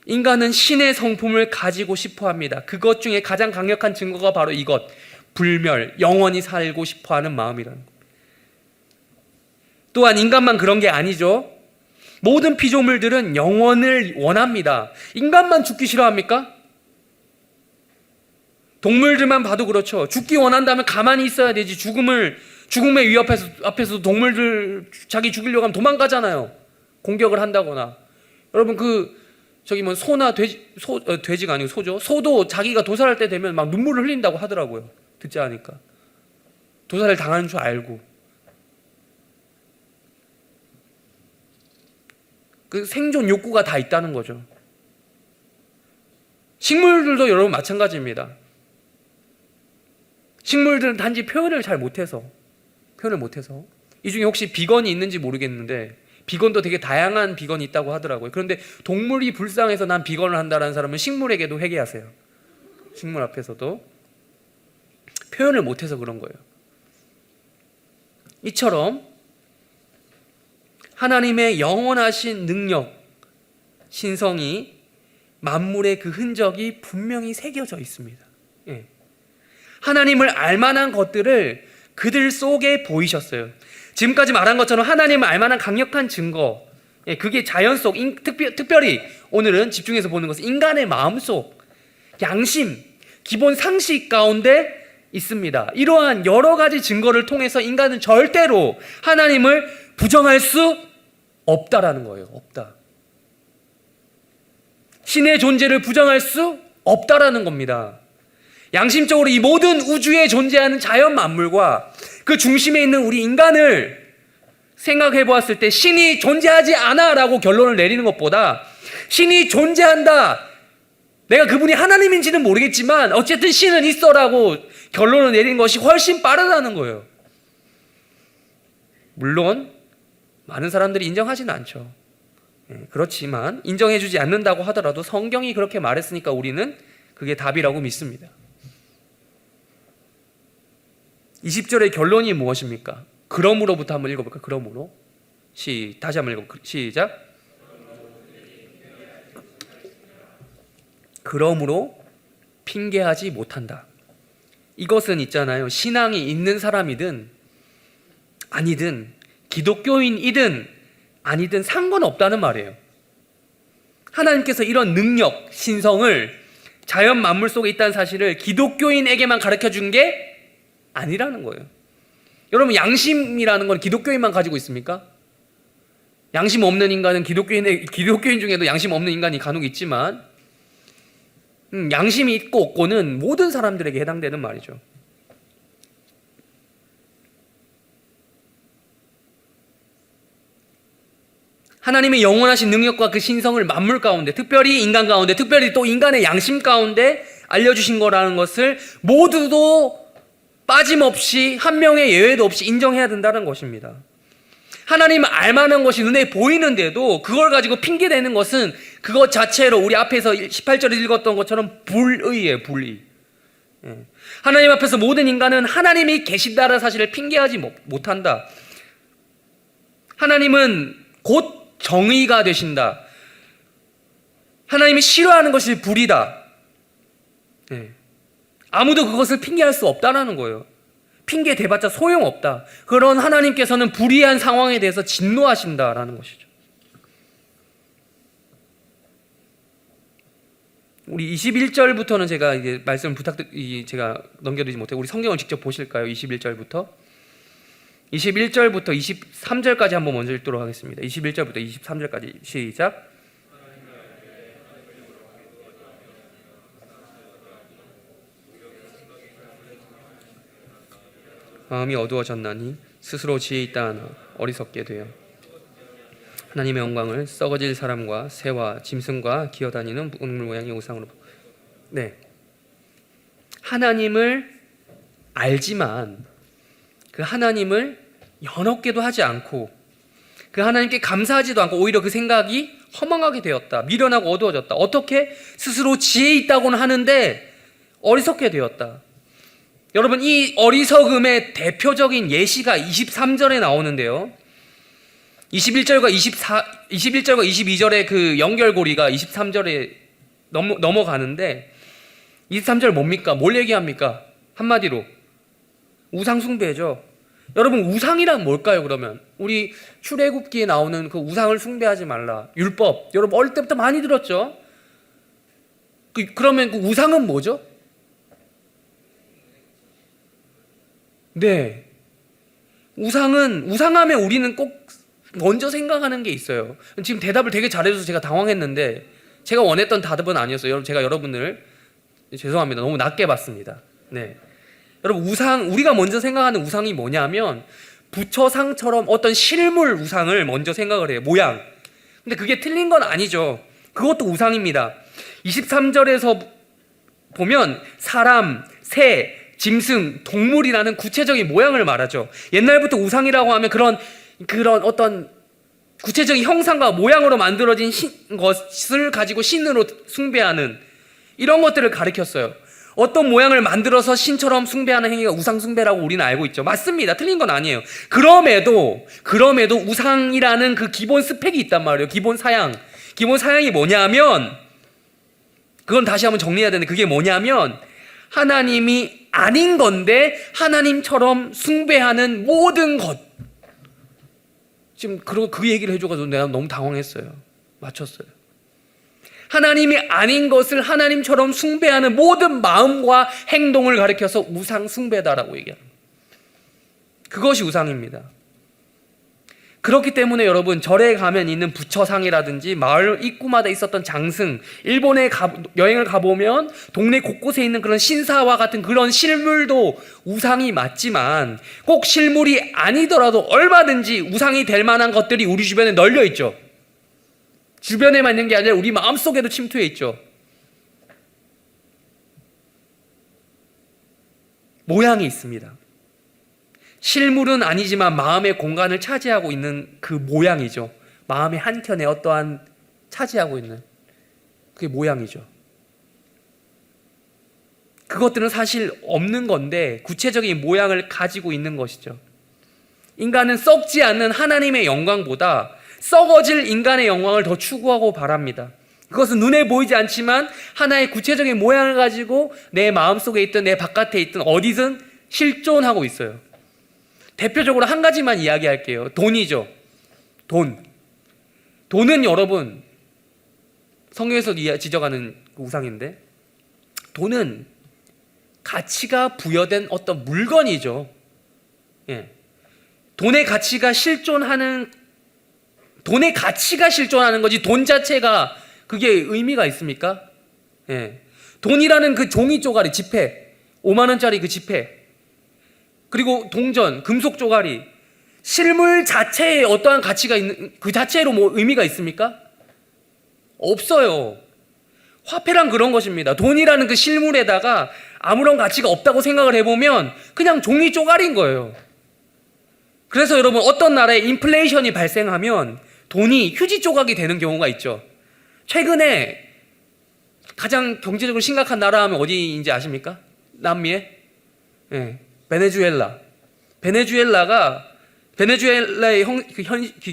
인간은 신의 성품을 가지고 싶어 합니다. 그것 중에 가장 강력한 증거가 바로 이것, 불멸, 영원히 살고 싶어 하는 마음이라는 것. 또한 인간만 그런 게 아니죠. 모든 피조물들은 영원을 원합니다. 인간만 죽기 싫어합니까? 동물들만 봐도 그렇죠. 죽기 원한다면 가만히 있어야 되지. 죽음의 위협 앞에서 동물들 자기 죽이려고 하면 도망가잖아요. 공격을 한다거나. 여러분 소나 돼지가 아니고 소죠. 소도 자기가 도살할 때 되면 막 눈물을 흘린다고 하더라고요. 듣지 않으니까. 도살을 당하는 줄 알고. 그 생존 욕구가 다 있다는 거죠. 식물들도 여러분 마찬가지입니다. 식물들은 단지 표현을 못해서 이 중에 혹시 비건이 있는지 모르겠는데 비건도 되게 다양한 비건이 있다고 하더라고요. 그런데 동물이 불쌍해서 난 비건을 한다는 사람은 식물에게도 회개하세요. 식물 앞에서도 표현을 못해서 그런 거예요. 이처럼 하나님의 영원하신 능력, 신성이 만물의 그 흔적이 분명히 새겨져 있습니다. 예. 하나님을 알만한 것들을 그들 속에 보이셨어요. 지금까지 말한 것처럼 하나님을 알만한 강력한 증거, 예, 그게 자연 속, 특별히 오늘은 집중해서 보는 것은 인간의 마음속, 양심, 기본 상식 가운데 있습니다. 이러한 여러 가지 증거를 통해서 인간은 절대로 하나님을 부정할 수 없다라는 거예요. 없다. 신의 존재를 부정할 수 없다라는 겁니다. 양심적으로 이 모든 우주에 존재하는 자연 만물과 그 중심에 있는 우리 인간을 생각해 보았을 때 신이 존재하지 않아 라고 결론을 내리는 것보다 신이 존재한다, 내가 그분이 하나님인지는 모르겠지만 어쨌든 신은 있어 라고 결론을 내리는 것이 훨씬 빠르다는 거예요. 물론 많은 사람들이 인정하지는 않죠. 그렇지만 인정해주지 않는다고 하더라도 성경이 그렇게 말했으니까 우리는 그게 답이라고 믿습니다. 20절의 결론이 무엇입니까? 그러므로부터 한번 읽어볼까요? 그러므로 다시 한번 읽어볼까요? 시작. 그러므로 핑계하지 못한다. 이것은 있잖아요, 신앙이 있는 사람이든 아니든 기독교인이든 아니든 상관없다는 말이에요. 하나님께서 이런 능력, 신성을 자연 만물 속에 있다는 사실을 기독교인에게만 가르쳐준 게 아니라는 거예요. 여러분, 양심이라는 건 기독교인만 가지고 있습니까? 양심 없는 인간은 기독교인 중에도 양심 없는 인간이 간혹 있지만 양심이 있고 없고는 모든 사람들에게 해당되는 말이죠. 하나님의 영원하신 능력과 그 신성을 만물 가운데, 특별히 인간 가운데, 특별히 또 인간의 양심 가운데 알려주신 거라는 것을 모두도 빠짐없이 한 명의 예외도 없이 인정해야 된다는 것입니다. 하나님을 알만한 것이 눈에 보이는데도 그걸 가지고 핑계대는 것은 그것 자체로 우리 앞에서 18절에 읽었던 것처럼 불의예요. 불의. 하나님 앞에서 모든 인간은 하나님이 계신다는 사실을 핑계하지 못한다. 하나님은 곧 정의가 되신다. 하나님이 싫어하는 것이 불이다. 아무도 그것을 핑계할 수 없다는 거예요. 핑계 대봤자 소용없다. 그런 하나님께서는 불의한 상황에 대해서 진노하신다라는 것이죠. 우리 21절부터는 제가 이제 말씀 제가 넘겨드리지 못해 우리 성경을 직접 보실까요? 21절부터 23절까지 한번 먼저 읽도록 하겠습니다. 21절부터 23절까지 시작. 마음이 어두워졌나니 스스로 지혜 있다 하나 어리석게 되어 하나님의 영광을 썩어질 사람과 새와 짐승과 기어다니는 우물 모양의 우상으로. 네, 하나님을 알지만 그 하나님을 연없게도 하지 않고 그 하나님께 감사하지도 않고 오히려 그 생각이 허망하게 되었다. 미련하고 어두워졌다. 어떻게? 스스로 지혜 있다고는 하는데 어리석게 되었다. 여러분, 이 어리석음의 대표적인 예시가 23절에 나오는데요. 21절과 22절의 그 연결고리가 23절에 넘어가는데 23절 뭡니까? 뭘 얘기합니까? 한마디로 우상숭배죠. 여러분, 우상이란 뭘까요? 그러면 우리 출애굽기에 나오는 그 우상을 숭배하지 말라 율법, 여러분 어릴 때부터 많이 들었죠. 그러면 그 우상은 뭐죠? 네, 우상하면 우리는 꼭 먼저 생각하는 게 있어요. 지금 대답을 되게 잘해줘서 제가 당황했는데 제가 원했던 답은 아니었어요. 제가 여러분을 죄송합니다. 너무 낮게 봤습니다. 네, 여러분, 우리가 먼저 생각하는 우상이 뭐냐면 부처상처럼 어떤 실물 우상을 먼저 생각을 해요. 모양. 근데 그게 틀린 건 아니죠. 그것도 우상입니다. 23절에서 보면 사람, 새, 짐승, 동물이라는 구체적인 모양을 말하죠. 옛날부터 우상이라고 하면 그런 어떤 구체적인 형상과 모양으로 만들어진 것을 가지고 신으로 숭배하는 이런 것들을 가리켰어요. 어떤 모양을 만들어서 신처럼 숭배하는 행위가 우상 숭배라고 우리는 알고 있죠. 맞습니다. 틀린 건 아니에요. 그럼에도 우상이라는 그 기본 스펙이 있단 말이에요. 기본 사양이 뭐냐면, 그건 다시 한번 정리해야 되는데, 그게 뭐냐면 하나님이 아닌 건데 하나님처럼 숭배하는 모든 것. 지금 그 얘기를 해줘가지고 내가 너무 당황했어요. 맞췄어요. 하나님이 아닌 것을 하나님처럼 숭배하는 모든 마음과 행동을 가리켜서 우상 숭배다라고 얘기합니다. 그것이 우상입니다. 그렇기 때문에 여러분, 절에 가면 있는 부처상이라든지 마을 입구마다 있었던 장승, 일본에 여행을 가보면 동네 곳곳에 있는 그런 신사와 같은 그런 실물도 우상이 맞지만 꼭 실물이 아니더라도 얼마든지 우상이 될 만한 것들이 우리 주변에 널려 있죠. 주변에만 있는 게 아니라 우리 마음속에도 침투해 있죠. 모양이 있습니다. 실물은 아니지만 마음의 공간을 차지하고 있는 그 모양이죠. 마음의 한켠에 어떠한 차지하고 있는 그게 모양이죠. 그것들은 사실 없는 건데 구체적인 모양을 가지고 있는 것이죠. 인간은 썩지 않는 하나님의 영광보다 썩어질 인간의 영광을 더 추구하고 바랍니다. 그것은 눈에 보이지 않지만 하나의 구체적인 모양을 가지고 내 마음속에 있든 내 바깥에 있든 어디든 실존하고 있어요. 대표적으로 한 가지만 이야기할게요. 돈이죠. 돈은 여러분 성경에서 지적하는 우상인데, 돈은 가치가 부여된 어떤 물건이죠. 예. 돈의 가치가 실존하는 거지 돈 자체가 그게 의미가 있습니까? 예. 돈이라는 그 종이 쪼가리, 지폐, 5만 원짜리 그 지폐, 그리고 동전, 금속 쪼가리, 실물 자체에 어떠한 가치가 있는, 그 자체로 뭐 의미가 있습니까? 없어요. 화폐란 그런 것입니다. 돈이라는 그 실물에다가 아무런 가치가 없다고 생각을 해보면 그냥 종이 쪼가리인 거예요. 그래서 여러분, 어떤 나라에 인플레이션이 발생하면 돈이 휴지 조각이 되는 경우가 있죠. 최근에 가장 경제적으로 심각한 나라 하면 어디인지 아십니까? 남미에? 네. 베네수엘라의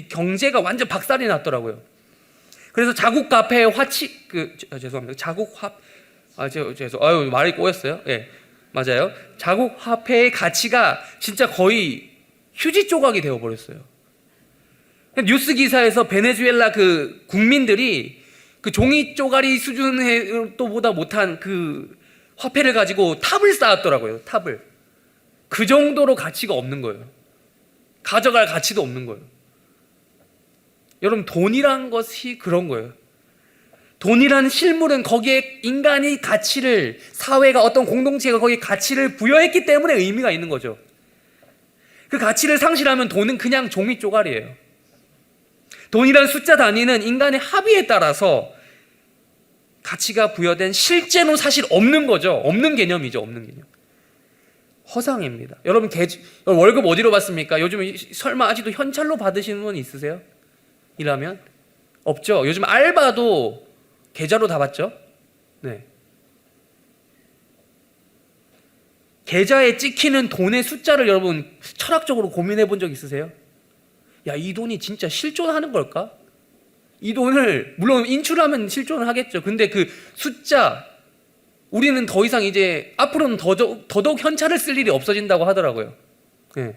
경제가 완전 박살이 났더라고요. 그래서 자국 카페 말이 꼬였어요. 예. 맞아요. 자국 화폐의 가치가 진짜 거의 휴지 조각이 되어버렸어요. 뉴스 기사에서 베네수엘라 그 국민들이 그 종이 쪼가리 수준의 또보다 못한 그 화폐를 가지고 탑을 쌓았더라고요. 탑을. 그 정도로 가치가 없는 거예요. 가져갈 가치도 없는 거예요. 여러분, 돈이란 것이 그런 거예요. 돈이라는 실물은 거기에 인간이 가치를, 사회가, 어떤 공동체가 거기에 가치를 부여했기 때문에 의미가 있는 거죠. 그 가치를 상실하면 돈은 그냥 종이 쪼가리예요. 돈이란 숫자 단위는 인간의 합의에 따라서 가치가 부여된 실제로 사실 없는 거죠. 없는 개념이죠. 없는 개념. 허상입니다. 여러분, 월급 어디로 받습니까? 요즘 설마 아직도 현찰로 받으시는 분 있으세요? 일하면? 없죠. 요즘 알바도 계좌로 다 받죠. 네. 계좌에 찍히는 돈의 숫자를 여러분 철학적으로 고민해 본 적 있으세요? 야, 이 돈이 진짜 실존하는 걸까? 이 돈을 물론 인출하면 실존을 하겠죠. 근데 그 숫자, 우리는 더 이상 이제 앞으로는 더더욱 현찰을 쓸 일이 없어진다고 하더라고요. 네.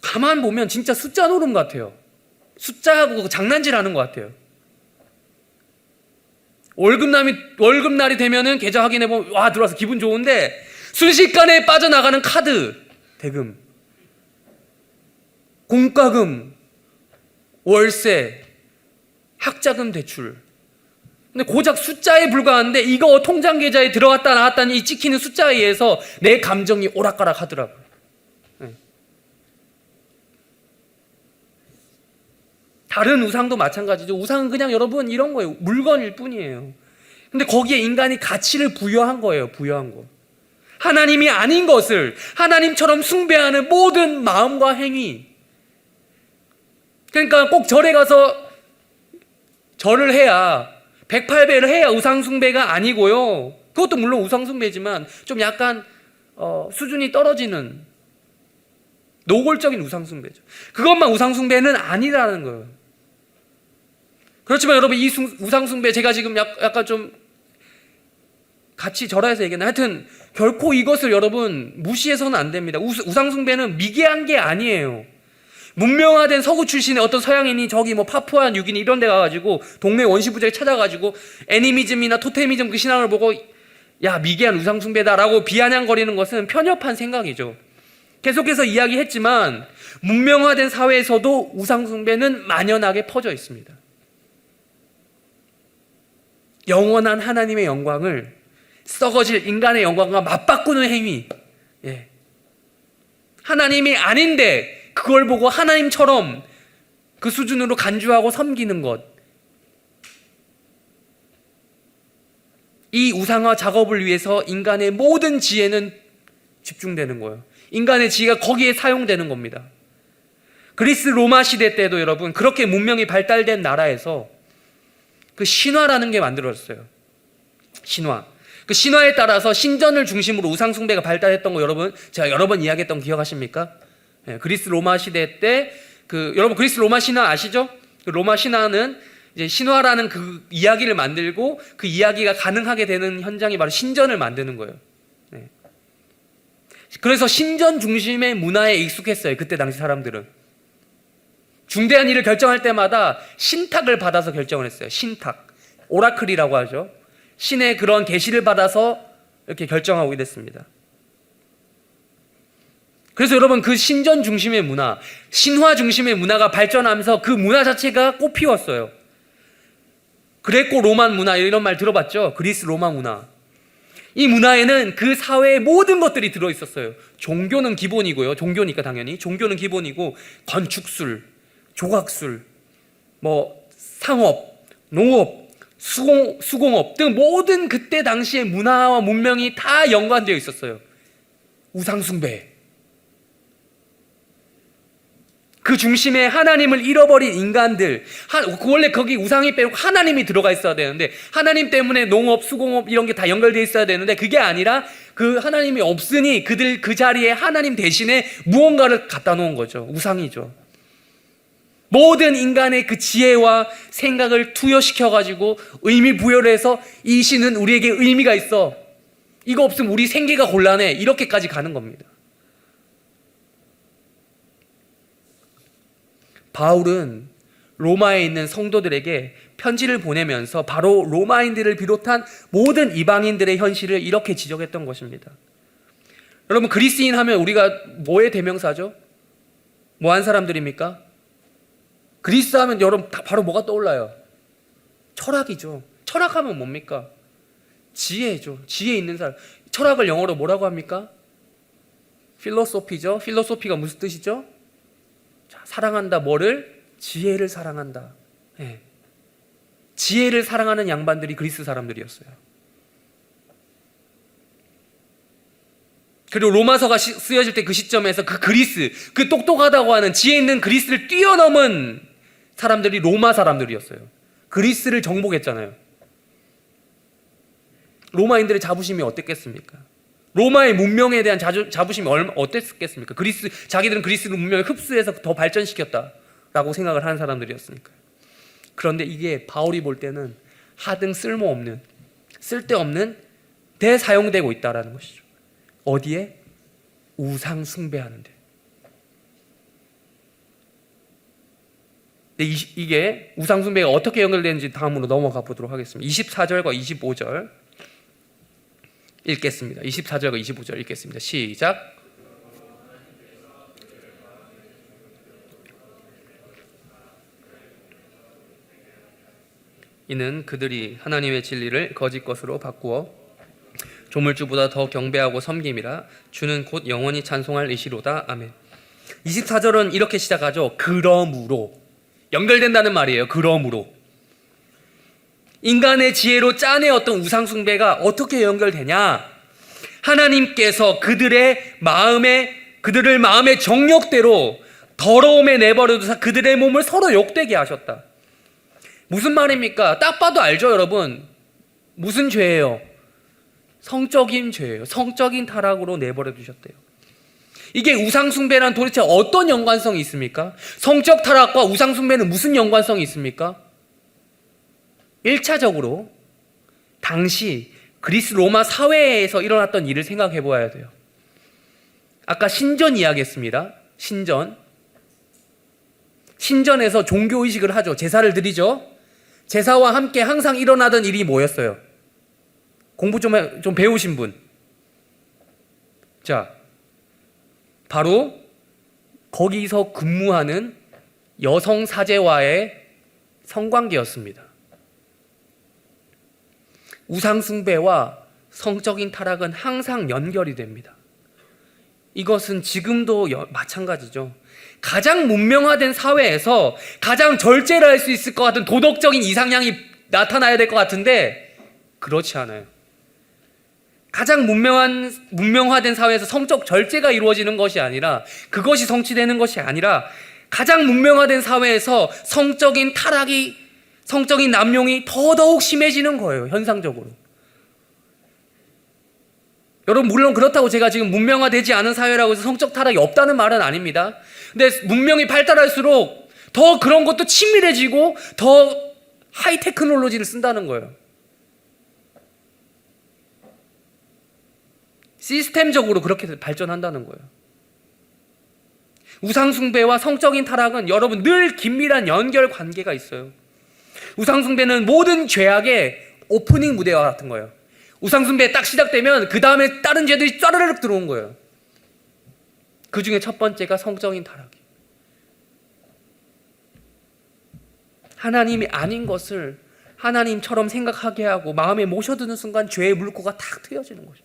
가만 보면 진짜 숫자 노름 같아요. 숫자하고 장난질하는 것 같아요. 월급날이 되면은 계좌 확인해 보면 와, 들어와서 기분 좋은데 순식간에 빠져나가는 카드 대금, 공과금, 월세, 학자금 대출. 근데 고작 숫자에 불과한데 이거 통장 계좌에 들어갔다 나왔다는 이 찍히는 숫자에 의해서 내 감정이 오락가락 하더라고요. 네. 다른 우상도 마찬가지죠. 우상은 그냥 여러분 이런 거예요. 물건일 뿐이에요. 근데 거기에 인간이 가치를 부여한 거예요. 부여한 거. 하나님이 아닌 것을 하나님처럼 숭배하는 모든 마음과 행위. 그러니까 꼭 절에 가서 절을 해야 108배를 해야 우상숭배가 아니고요. 그것도 물론 우상숭배지만 좀 약간 수준이 떨어지는 노골적인 우상숭배죠. 그것만 우상숭배는 아니라는 거예요. 그렇지만 여러분, 이 우상숭배, 제가 지금 약간 좀 같이 절하에서 얘기했는데 하여튼 결코 이것을 여러분 무시해서는 안 됩니다. 우상숭배는 미개한 게 아니에요. 문명화된 서구 출신의 어떤 서양인이 저기 뭐 파푸아 뉴기니 이런 데 가가지고 동네 원시부족에 찾아가지고 애니미즘이나 토테미즘 그 신앙을 보고 야, 미개한 우상숭배다라고 비아냥거리는 것은 편협한 생각이죠. 계속해서 이야기했지만 문명화된 사회에서도 우상숭배는 만연하게 퍼져 있습니다. 영원한 하나님의 영광을 썩어질 인간의 영광과 맞바꾸는 행위. 예. 하나님이 아닌데 그걸 보고 하나님처럼 그 수준으로 간주하고 섬기는 것. 이 우상화 작업을 위해서 인간의 모든 지혜는 집중되는 거예요. 인간의 지혜가 거기에 사용되는 겁니다. 그리스 로마 시대 때도 여러분 그렇게 문명이 발달된 나라에서 그 신화라는 게 만들어졌어요. 신화. 그 신화에 따라서 신전을 중심으로 우상숭배가 발달했던 거 여러분 제가 여러 번 이야기했던 거 기억하십니까? 네, 그리스 로마 시대 때 여러분 그리스 로마 신화 아시죠? 그 로마 신화는 이제 신화라는 그 이야기를 만들고 그 이야기가 가능하게 되는 현장이 바로 신전을 만드는 거예요. 네. 그래서 신전 중심의 문화에 익숙했어요. 그때 당시 사람들은. 중대한 일을 결정할 때마다 신탁을 받아서 결정을 했어요. 신탁. 오라클이라고 하죠. 신의 그런 계시를 받아서 이렇게 결정하고 됐습니다. 그래서 여러분 그 신전 중심의 문화, 신화 중심의 문화가 발전하면서 그 문화 자체가 꽃피웠어요. 그레코 로만 문화 이런 말 들어봤죠? 그리스 로마 문화. 이 문화에는 그 사회의 모든 것들이 들어있었어요. 종교는 기본이고요. 종교니까 당연히. 종교는 기본이고 건축술, 조각술, 뭐 상업, 농업, 수공업 등 모든 그때 당시의 문화와 문명이 다 연관되어 있었어요. 우상숭배. 그 중심에 하나님을 잃어버린 인간들, 원래 거기 우상이 빼고 하나님이 들어가 있어야 되는데 하나님 때문에 농업, 수공업 이런 게 다 연결되어 있어야 되는데 그게 아니라 그 하나님이 없으니 그들 그 자리에 하나님 대신에 무언가를 갖다 놓은 거죠. 우상이죠. 모든 인간의 그 지혜와 생각을 투여시켜가지고 의미 부여를 해서 이 신은 우리에게 의미가 있어. 이거 없으면 우리 생계가 곤란해. 이렇게까지 가는 겁니다. 바울은 로마에 있는 성도들에게 편지를 보내면서 바로 로마인들을 비롯한 모든 이방인들의 현실을 이렇게 지적했던 것입니다. 여러분, 그리스인 하면 우리가 뭐의 대명사죠? 뭐 한 사람들입니까? 그리스 하면 여러분 바로 뭐가 떠올라요? 철학이죠. 철학하면 뭡니까? 지혜죠. 지혜 있는 사람. 철학을 영어로 뭐라고 합니까? 필로소피죠. 필로소피가 무슨 뜻이죠? 자, 사랑한다. 뭐를? 지혜를 사랑한다. 네. 지혜를 사랑하는 양반들이 그리스 사람들이었어요. 그리고 로마서가 쓰여질 때 그 시점에서 그 그리스, 그 똑똑하다고 하는 지혜 있는 그리스를 뛰어넘은 사람들이 로마 사람들이었어요. 그리스를 정복했잖아요. 로마인들의 자부심이 어땠겠습니까? 로마의 문명에 대한 자부심이 어땠겠습니까? 자기들은 그리스 문명을 흡수해서 더 발전시켰다라고 생각을 하는 사람들이었으니까요. 그런데 이게 바울이 볼 때는 하등 쓸모없는, 쓸데없는 대사용되고 있다라는 것이죠. 어디에? 우상 숭배하는데. 이게 우상 숭배가 어떻게 연결되는지 다음으로 넘어가 보도록 하겠습니다. 24절과 25절 읽겠습니다. 24절과 25절 읽겠습니다. 시작. 이는 그들이 하나님의 진리를 거짓 것으로 바꾸어 조물주보다 더 경배하고 섬김이라. 주는 곧 영원히 찬송할 이시로다. 아멘. 24절은 이렇게 시작하죠. 그러므로. 연결된다는 말이에요. 그러므로. 인간의 지혜로 짜내었던 우상숭배가 어떻게 연결되냐? 하나님께서 그들을 마음의 정욕대로 더러움에 내버려두사 그들의 몸을 서로 욕되게 하셨다. 무슨 말입니까? 딱 봐도 알죠, 여러분? 무슨 죄예요? 성적인 죄예요. 성적인 타락으로 내버려 두셨대요. 이게 우상숭배란 도대체 어떤 연관성이 있습니까? 성적 타락과 우상숭배는 무슨 연관성이 있습니까? 1차적으로 당시 그리스 로마 사회에서 일어났던 일을 생각해 보아야 돼요. 아까 신전 이야기했습니다. 신전에서 종교의식을 하죠. 제사를 드리죠. 제사와 함께 항상 일어나던 일이 뭐였어요? 공부 좀 배우신 분. 자, 바로 거기서 근무하는 여성 사제와의 성관계였습니다. 우상숭배와 성적인 타락은 항상 연결이 됩니다. 이것은 지금도 마찬가지죠. 가장 문명화된 사회에서 가장 절제를 할 수 있을 것 같은 도덕적인 이상향이 나타나야 될 것 같은데 그렇지 않아요. 가장 문명화된 사회에서 성적 절제가 이루어지는 것이 아니라, 그것이 성취되는 것이 아니라, 가장 문명화된 사회에서 성적인 타락이, 성적인 남용이 더더욱 심해지는 거예요. 현상적으로. 여러분, 물론 그렇다고 제가 지금 문명화되지 않은 사회라고 해서 성적 타락이 없다는 말은 아닙니다. 근데 문명이 발달할수록 더 그런 것도 치밀해지고 더 하이 테크놀로지를 쓴다는 거예요. 시스템적으로 그렇게 발전한다는 거예요. 우상숭배와 성적인 타락은 여러분 늘 긴밀한 연결 관계가 있어요. 우상숭배는 모든 죄악의 오프닝 무대와 같은 거예요. 우상숭배 딱 시작되면 그 다음에 다른 죄들이 쫘르륵 들어온 거예요. 그 중에 첫 번째가 성적인 타락이에요. 하나님이 아닌 것을 하나님처럼 생각하게 하고 마음에 모셔드는 순간 죄의 물꼬가 탁 트여지는 거죠.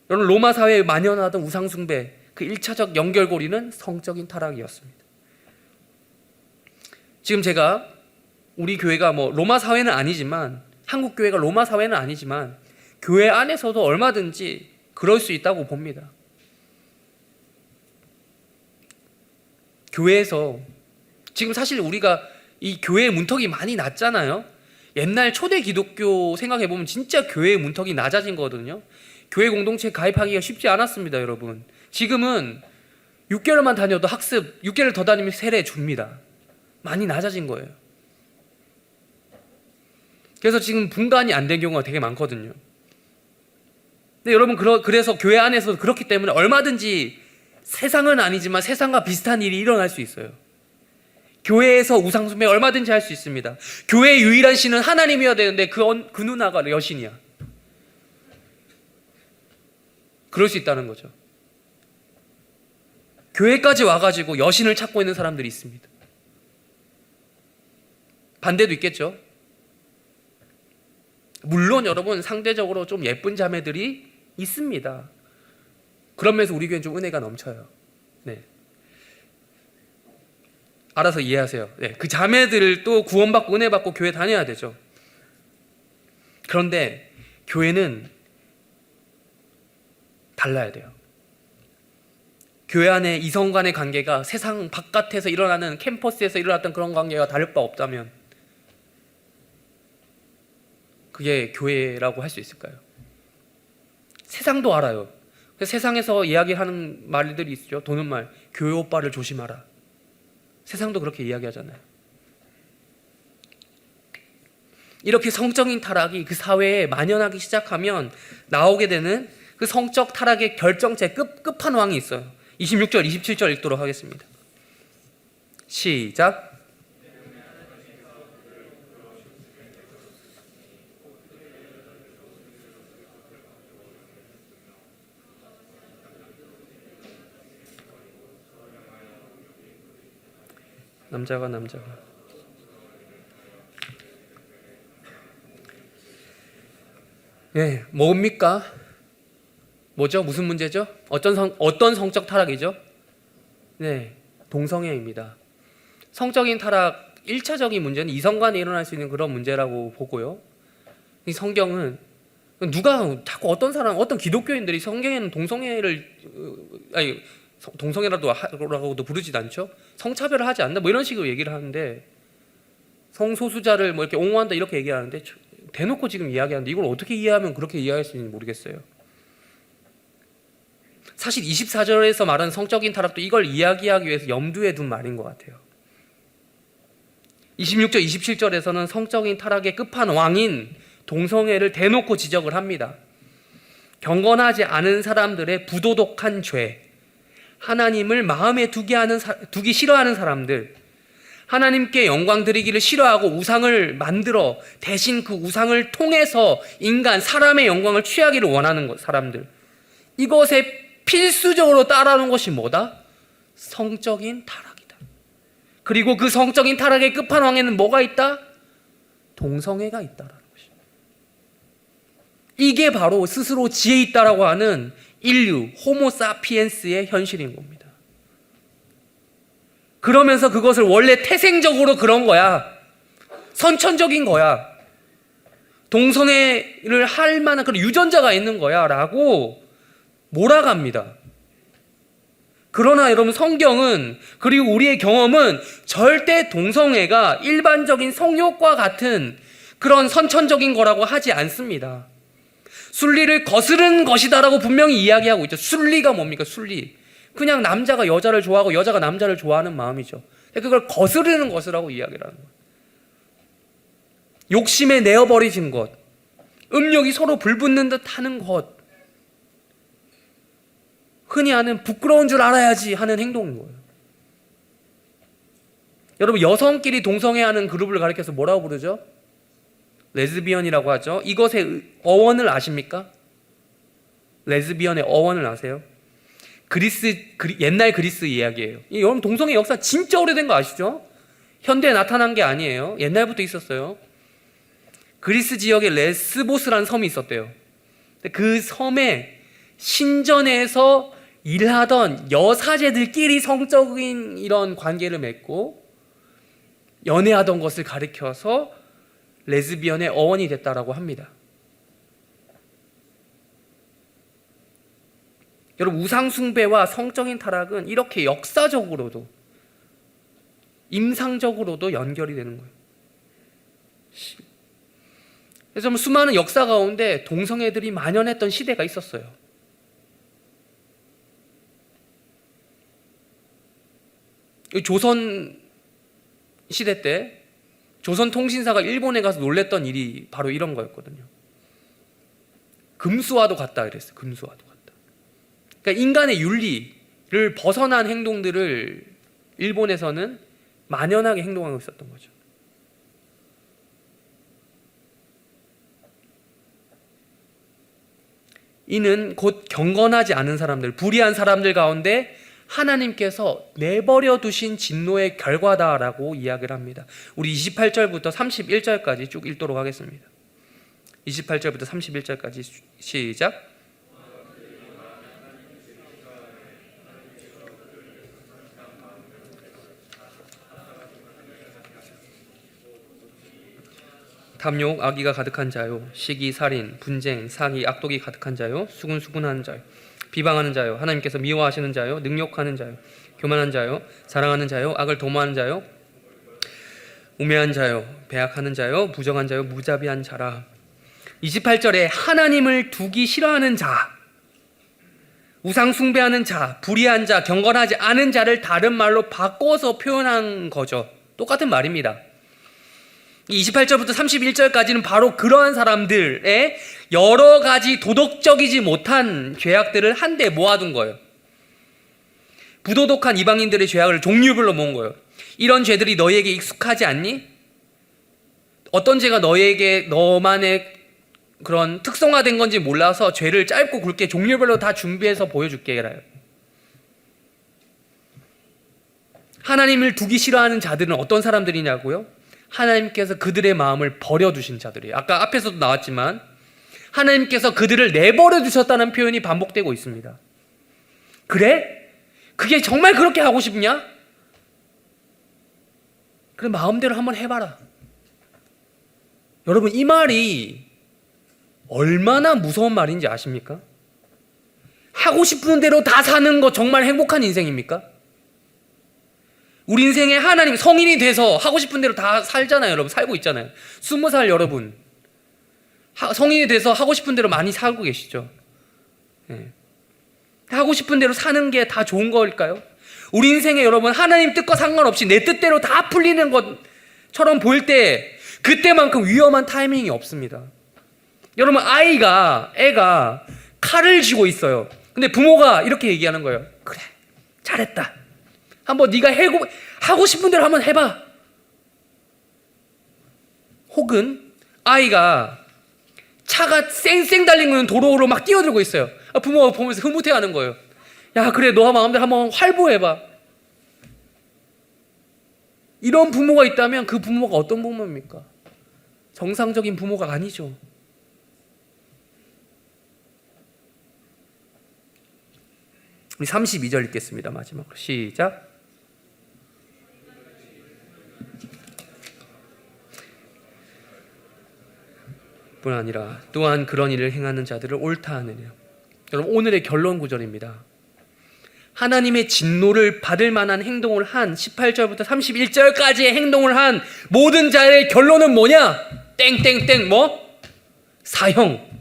여러분, 로마 사회에 만연하던 우상숭배, 그 1차적 연결고리는 성적인 타락이었습니다. 지금 제가 우리 교회가 로마 사회는 아니지만, 한국 교회가 로마 사회는 아니지만 교회 안에서도 얼마든지 그럴 수 있다고 봅니다. 교회에서 지금 사실 우리가 이 교회의 문턱이 많이 낮잖아요. 옛날 초대 기독교 생각해보면 진짜 교회의 문턱이 낮아진 거거든요. 교회 공동체에 가입하기가 쉽지 않았습니다, 여러분. 지금은 6개월만 다녀도 학습, 6개월 더 다니면 세례 줍니다. 많이 낮아진 거예요. 그래서 지금 분간이 안 된 경우가 되게 많거든요. 근데 여러분, 그래서 교회 안에서 그렇기 때문에 얼마든지 세상은 아니지만 세상과 비슷한 일이 일어날 수 있어요. 교회에서 우상숭배 얼마든지 할 수 있습니다. 교회의 유일한 신은 하나님이어야 되는데 그 누나가 여신이야. 그럴 수 있다는 거죠. 교회까지 와가지고 여신을 찾고 있는 사람들이 있습니다. 반대도 있겠죠. 물론 여러분, 상대적으로 좀 예쁜 자매들이 있습니다. 그런 면에서 우리 교회는 좀 은혜가 넘쳐요. 네. 알아서 이해하세요. 네. 그 자매들도 구원받고 은혜 받고 교회 다녀야 되죠. 그런데 교회는 달라야 돼요. 교회 안에 이성 간의 관계가 세상 바깥에서 일어나는, 캠퍼스에서 일어났던 그런 관계가 다를 바 없다면 그게 교회라고 할 수 있을까요? 세상도 알아요. 세상에서 이야기하는 말들이 있죠. 도는 말, 교회 오빠를 조심하라. 세상도 그렇게 이야기하잖아요. 이렇게 성적인 타락이 그 사회에 만연하기 시작하면 나오게 되는 그 성적 타락의 결정체 끝판왕이 있어요. 26절, 27절 읽도록 하겠습니다. 시작. 남자가 네, 뭡니까? 뭐죠? 무슨 문제죠? 어떤 성적 타락이죠? 네, 동성애입니다. 성적인 타락 1차적인 문제는 이성 간에 일어날 수 있는 그런 문제라고 보고요. 이 성경은 누가 자꾸 어떤 기독교인들이 성경에는 동성애라고도 부르지도 않죠. 성차별을 하지 않는다 뭐 이런 식으로 얘기를 하는데, 성소수자를 뭐 이렇게 옹호한다 이렇게 얘기하는데 대놓고 지금 이야기하는데 이걸 어떻게 이해하면 그렇게 이해할 수 있는지 모르겠어요. 사실 24절에서 말하는 성적인 타락도 이걸 이야기하기 위해서 염두에 둔 말인 것 같아요. 26절, 27절에서는 성적인 타락의 끝판왕인 동성애를 대놓고 지적을 합니다. 경건하지 않은 사람들의 부도덕한 죄, 하나님을 마음에 두기 싫어하는 사람들, 하나님께 영광 드리기를 싫어하고 우상을 만들어 대신 그 우상을 통해서 사람의 영광을 취하기를 원하는 사람들, 이것에 필수적으로 따라오는 것이 뭐다? 성적인 타락이다. 그리고 그 성적인 타락의 끝판왕에는 뭐가 있다? 동성애가 있다라는 것입니다. 이게 바로 스스로 지혜 있다라고 하는 인류, 호모사피엔스의 현실인 겁니다. 그러면서 그것을 원래 태생적으로 그런 거야, 선천적인 거야, 동성애를 할 만한 그런 유전자가 있는 거야 라고 몰아갑니다. 그러나 여러분, 성경은, 그리고 우리의 경험은 절대 동성애가 일반적인 성욕과 같은 그런 선천적인 거라고 하지 않습니다. 순리를 거스르는 것이다라고 분명히 이야기하고 있죠. 순리가 뭡니까? 순리. 그냥 남자가 여자를 좋아하고 여자가 남자를 좋아하는 마음이죠. 그걸 거스르는 것이라고 이야기를 하는 거예요. 욕심에 내어버리신 것, 음욕이 서로 불붙는 듯 하는 것, 흔히 하는 부끄러운 줄 알아야지 하는 행동인 거예요. 여러분, 여성끼리 동성애하는 그룹을 가리켜서 뭐라고 부르죠? 레즈비언이라고 하죠. 이것의 어원을 아십니까? 레즈비언의 어원을 아세요? 옛날 그리스 이야기예요. 여러분, 동성애 역사 진짜 오래된 거 아시죠? 현대에 나타난 게 아니에요. 옛날부터 있었어요. 그리스 지역에 레스보스라는 섬이 있었대요. 그 섬에 신전에서 일하던 여사제들끼리 성적인 이런 관계를 맺고 연애하던 것을 가리켜서 레즈비언의 어원이 됐다라고 합니다. 여러분, 우상숭배와 성적인 타락은 이렇게 역사적으로도 임상적으로도 연결이 되는 거예요. 그래서 수많은 역사 가운데 동성애들이 만연했던 시대가 있었어요. 조선 시대 때 조선통신사가 일본에 가서 놀랬던 일이 바로 이런 거였거든요. 금수와도 같다 그랬어요. 금수와도 같다. 그러니까 인간의 윤리를 벗어난 행동들을 일본에서는 만연하게 행동하고 있었던 거죠. 이는 곧 경건하지 않은 사람들, 불의한 사람들 가운데 하나님께서 내버려 두신 진노의 결과다라고 이야기를 합니다. 우리 28절부터 31절까지 쭉 읽도록 하겠습니다. 28절부터 31절까지 시작. 탐욕, 악의가 가득한 자요, 시기, 살인, 분쟁, 사기, 악독이 가득한 자요, 수군수군하는 자요, 비방하는 자요, 하나님께서 미워하시는 자요, 능욕하는 자요, 교만한 자요, 사랑하는 자요, 악을 도모하는 자요, 우매한 자요, 배약하는 자요, 부정한 자요, 무자비한 자라. 28절에 하나님을 두기 싫어하는 자, 우상 숭배하는 자, 불의한 자, 경건하지 않은 자를 다른 말로 바꿔서 표현한 거죠. 똑같은 말입니다. 28절부터 31절까지는 바로 그러한 사람들의 여러 가지 도덕적이지 못한 죄악들을 한데 모아둔 거예요. 부도덕한 이방인들의 죄악을 종류별로 모은 거예요. 이런 죄들이 너희에게 익숙하지 않니? 어떤 죄가 너만의 그런 특성화된 건지 몰라서 죄를 짧고 굵게 종류별로 다 준비해서 보여줄게. 하나님을 두기 싫어하는 자들은 어떤 사람들이냐고요? 하나님께서 그들의 마음을 버려두신 자들이에요. 아까 앞에서도 나왔지만 하나님께서 그들을 내버려 두셨다는 표현이 반복되고 있습니다. 그래? 그게 정말 그렇게 하고 싶냐? 그래, 마음대로 한번 해봐라. 여러분, 이 말이 얼마나 무서운 말인지 아십니까? 하고 싶은 대로 다 사는 거 정말 행복한 인생입니까? 우리 인생에 하나님, 성인이 돼서 하고 싶은 대로 다 살잖아요. 여러분, 살고 있잖아요. 20살 여러분, 성인이 돼서 하고 싶은 대로 많이 살고 계시죠. 네. 하고 싶은 대로 사는 게 다 좋은 거일까요? 우리 인생에 여러분, 하나님 뜻과 상관없이 내 뜻대로 다 풀리는 것처럼 보일 때 그때만큼 위험한 타이밍이 없습니다. 여러분, 애가 칼을 쥐고 있어요. 근데 부모가 이렇게 얘기하는 거예요. 그래, 잘했다. 한번 네가 하고 싶은 대로 한번 해봐. 혹은 아이가 차가 쌩쌩 달리는 도로로 막 뛰어들고 있어요. 부모가 보면서 흐뭇해하는 거예요. 야, 그래, 너 마음대로 한번 활보해봐. 이런 부모가 있다면 그 부모가 어떤 부모입니까? 정상적인 부모가 아니죠. 우리 32절 읽겠습니다. 마지막으로 시작. 뿐 아니라 또한 그런 일을 행하는 자들을 옳다 하느냐. 여러분, 오늘의 결론 구절입니다. 하나님의 진노를 받을 만한 행동을 한 18절부터 31절까지의 행동을 한 모든 자의 결론은 뭐냐? 땡땡땡 뭐? 사형.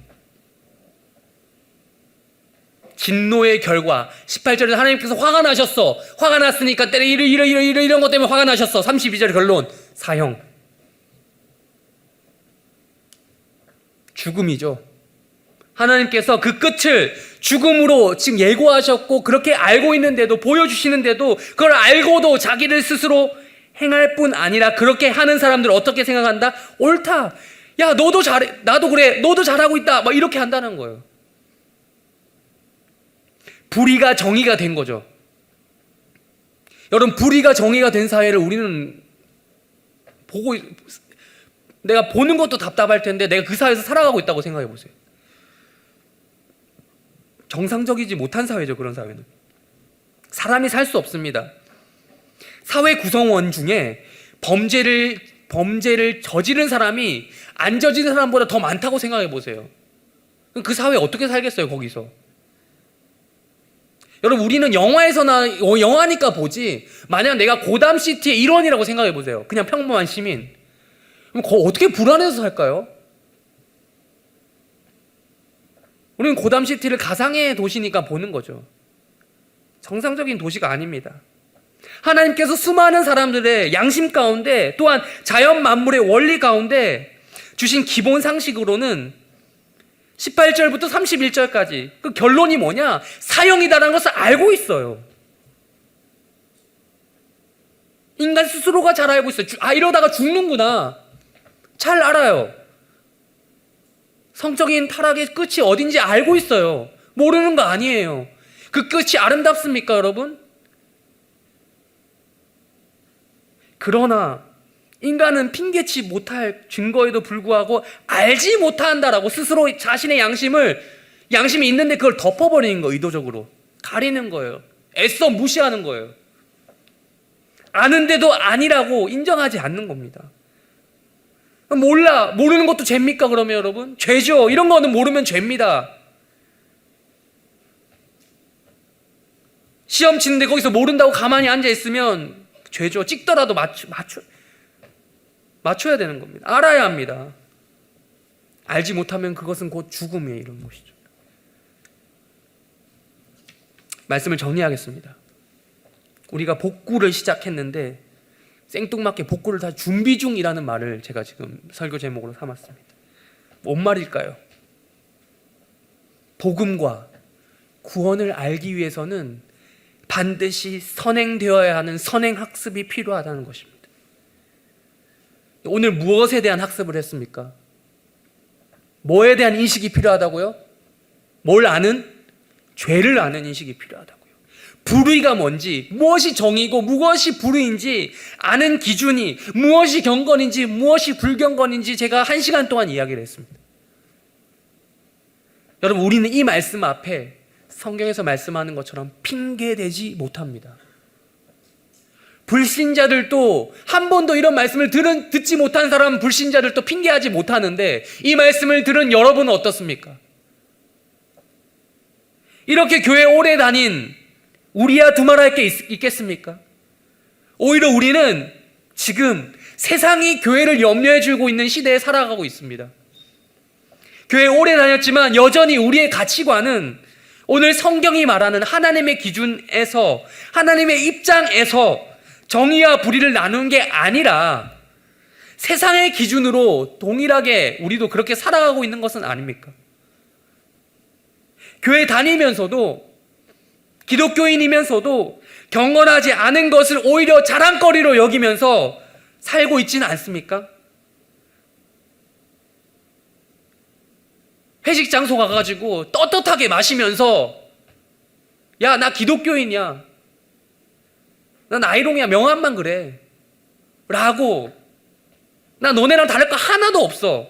진노의 결과. 18절에 하나님께서 화가 나셨어. 화가 났으니까 이런 것 때문에 화가 나셨어. 32절 결론. 사형. 죽음이죠. 하나님께서 그 끝을 죽음으로 지금 예고하셨고 그렇게 알고 있는데도, 보여주시는데도 그걸 알고도 자기를 스스로 행할 뿐 아니라 그렇게 하는 사람들을 어떻게 생각한다? 옳다. 야, 너도 잘해. 나도 그래. 너도 잘하고 있다. 막 이렇게 한다는 거예요. 불의가 정의가 된 거죠. 여러분, 불의가 정의가 된 사회를 우리는 내가 보는 것도 답답할 텐데 내가 그 사회에서 살아가고 있다고 생각해 보세요. 정상적이지 못한 사회죠. 그런 사회는 사람이 살 수 없습니다. 사회 구성원 중에 범죄를 저지른 사람이 안 저지른 사람보다 더 많다고 생각해 보세요. 그 사회 어떻게 살겠어요, 거기서? 여러분, 우리는 영화니까 보지, 만약 내가 고담시티의 일원이라고 생각해 보세요. 그냥 평범한 시민. 그럼 어떻게 불안해서 살까요? 우리는 고담시티를 가상의 도시니까 보는 거죠. 정상적인 도시가 아닙니다. 하나님께서 수많은 사람들의 양심 가운데 또한 자연 만물의 원리 가운데 주신 기본 상식으로는 18절부터 31절까지 그 결론이 뭐냐? 사형이다라는 것을 알고 있어요. 인간 스스로가 잘 알고 있어요. 이러다가 죽는구나. 잘 알아요. 성적인 타락의 끝이 어딘지 알고 있어요. 모르는 거 아니에요. 그 끝이 아름답습니까, 여러분? 그러나 인간은 핑계치 못할 증거에도 불구하고 알지 못한다라고 스스로 자신의 양심이 있는데 그걸 덮어버리는 거예요. 의도적으로 가리는 거예요. 애써 무시하는 거예요. 아는데도 아니라고 인정하지 않는 겁니다. 모르는 것도 죄입니까? 그러면 여러분 죄죠. 이런 거는 모르면 죄입니다. 시험 치는데 거기서 모른다고 가만히 앉아 있으면 죄죠. 찍더라도 맞춰야 되는 겁니다. 알아야 합니다. 알지 못하면 그것은 곧 죽음에 이르는 것이죠. 말씀을 정리하겠습니다. 우리가 복구를 시작했는데 생뚱맞게 복구를 다 준비 중이라는 말을 제가 지금 설교 제목으로 삼았습니다. 뭔 말일까요? 복음과 구원을 알기 위해서는 반드시 선행되어야 하는 선행학습이 필요하다는 것입니다. 오늘 무엇에 대한 학습을 했습니까? 뭐에 대한 인식이 필요하다고요? 뭘 아는? 죄를 아는 인식이 필요하다고요. 불의가 뭔지, 무엇이 정의고 무엇이 불의인지 아는 기준이 무엇이 경건인지 무엇이 불경건인지 제가 1시간 동안 이야기를 했습니다. 여러분, 우리는 이 말씀 앞에 성경에서 말씀하는 것처럼 핑계대지 못합니다. 불신자들도 한 번도 이런 말씀을 듣지 못한 사람은 불신자들도 핑계하지 못하는데 이 말씀을 들은 여러분은 어떻습니까? 이렇게 교회 오래 다닌 우리야 두말할 게 있겠습니까? 오히려 우리는 지금 세상이 교회를 염려해 주고 있는 시대에 살아가고 있습니다. 교회 오래 다녔지만 여전히 우리의 가치관은 오늘 성경이 말하는 하나님의 기준에서 하나님의 입장에서 정의와 불의를 나누는 게 아니라 세상의 기준으로 동일하게 우리도 그렇게 살아가고 있는 것은 아닙니까? 교회 다니면서도 기독교인이면서도 경건하지 않은 것을 오히려 자랑거리로 여기면서 살고 있지는 않습니까? 회식 장소 가가지고 떳떳하게 마시면서 야, 나 기독교인이야, 난 아이롱이야, 명함만 그래 라고, 나 너네랑 다를 거 하나도 없어,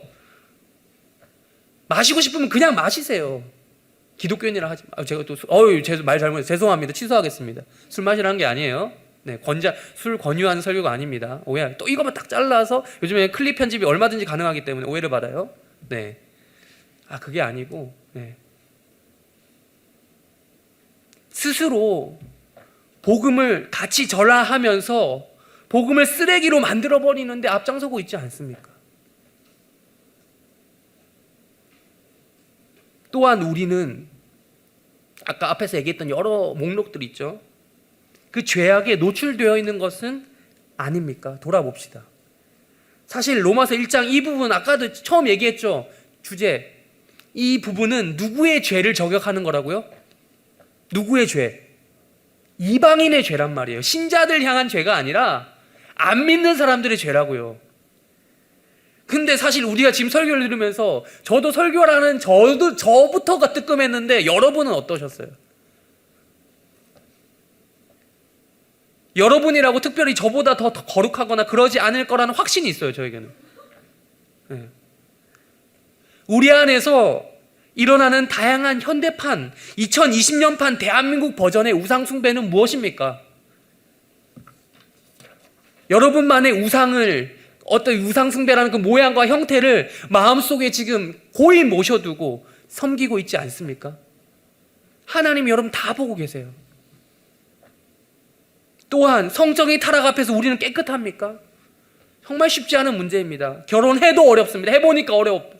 마시고 싶으면 그냥 마시세요. 기독교인이라 하지 마. 제가 또 말 잘못해서 죄송합니다. 취소하겠습니다. 술 마시라는 게 아니에요. 네, 술 권유하는 설교가 아닙니다. 오해. 또 이것만 딱 잘라서 요즘에 클립 편집이 얼마든지 가능하기 때문에 오해를 받아요. 네, 그게 아니고, 네, 스스로 복음을 같이 전하하면서 복음을 쓰레기로 만들어 버리는데 앞장서고 있지 않습니까? 또한 우리는 아까 앞에서 얘기했던 여러 목록들 있죠. 그 죄악에 노출되어 있는 것은 아닙니까? 돌아봅시다. 사실 로마서 1장 이 부분 아까도 처음 얘기했죠. 주제, 이 부분은 누구의 죄를 저격하는 거라고요? 누구의 죄? 이방인의 죄란 말이에요. 신자들 향한 죄가 아니라 안 믿는 사람들의 죄라고요. 근데 사실 우리가 지금 설교를 들으면서 저도 설교라는 저부터가 뜨끔했는데 여러분은 어떠셨어요? 여러분이라고 특별히 저보다 더 거룩하거나 그러지 않을 거라는 확신이 있어요, 저에게는. 네. 우리 안에서 일어나는 다양한 현대판, 2020년판 대한민국 버전의 우상숭배는 무엇입니까? 여러분만의 어떤 우상숭배라는 그 모양과 형태를 마음속에 지금 고이 모셔두고 섬기고 있지 않습니까? 하나님 여러분 다 보고 계세요. 또한 성적인 타락 앞에서 우리는 깨끗합니까? 정말 쉽지 않은 문제입니다. 결혼해도 어렵습니다. 해보니까 어려워.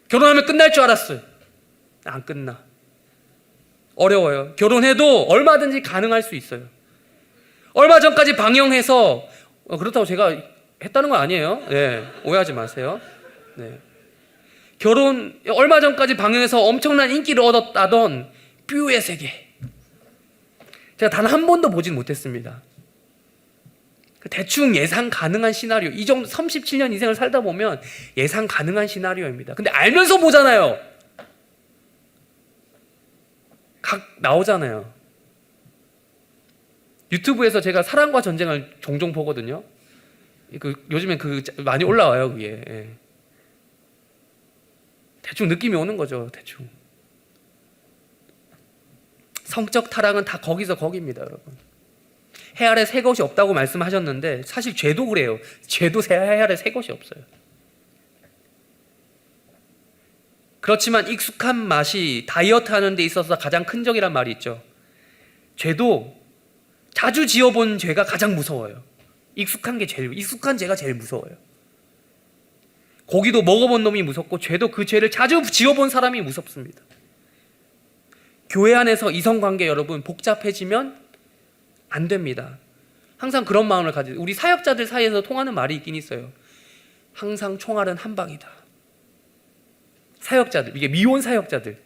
결혼하면 끝날 줄 알았어요. 안 끝나. 어려워요. 결혼해도 얼마든지 가능할 수 있어요. 얼마 전까지 방영해서 그렇다고 제가 했다는 건 아니에요. 네, 오해하지 마세요. 네. 결혼 얼마 전까지 방영해서 엄청난 인기를 얻었다던 뷰의 세계, 제가 단 한 번도 보진 못했습니다. 대충 예상 가능한 시나리오, 이 정도 37년 인생을 살다 보면 예상 가능한 시나리오입니다. 근데 알면서 보잖아요. 각 나오잖아요. 유튜브에서 제가 사랑과 전쟁을 종종 보거든요. 요즘에 많이 올라와요, 그게. 예. 대충 느낌이 오는 거죠, 대충. 성적 타락은 다 거기서 거기입니다, 여러분. 해 아래 새 것이 없다고 말씀하셨는데 사실 죄도 그래요. 죄도 해 아래 새 것이 없어요. 그렇지만 익숙한 맛이 다이어트 하는 데 있어서 가장 큰 적이란 말이 있죠. 죄도 자주 지어본 죄가 가장 무서워요. 익숙한 죄가 제일 무서워요. 고기도 먹어본 놈이 무섭고 죄도 그 죄를 자주 지어본 사람이 무섭습니다. 교회 안에서 이성관계 여러분 복잡해지면 안 됩니다. 항상 그런 마음을 가지고 우리 사역자들 사이에서 통하는 말이 있긴 있어요. 항상 총알은 한 방이다. 사역자들, 이게 미혼 사역자들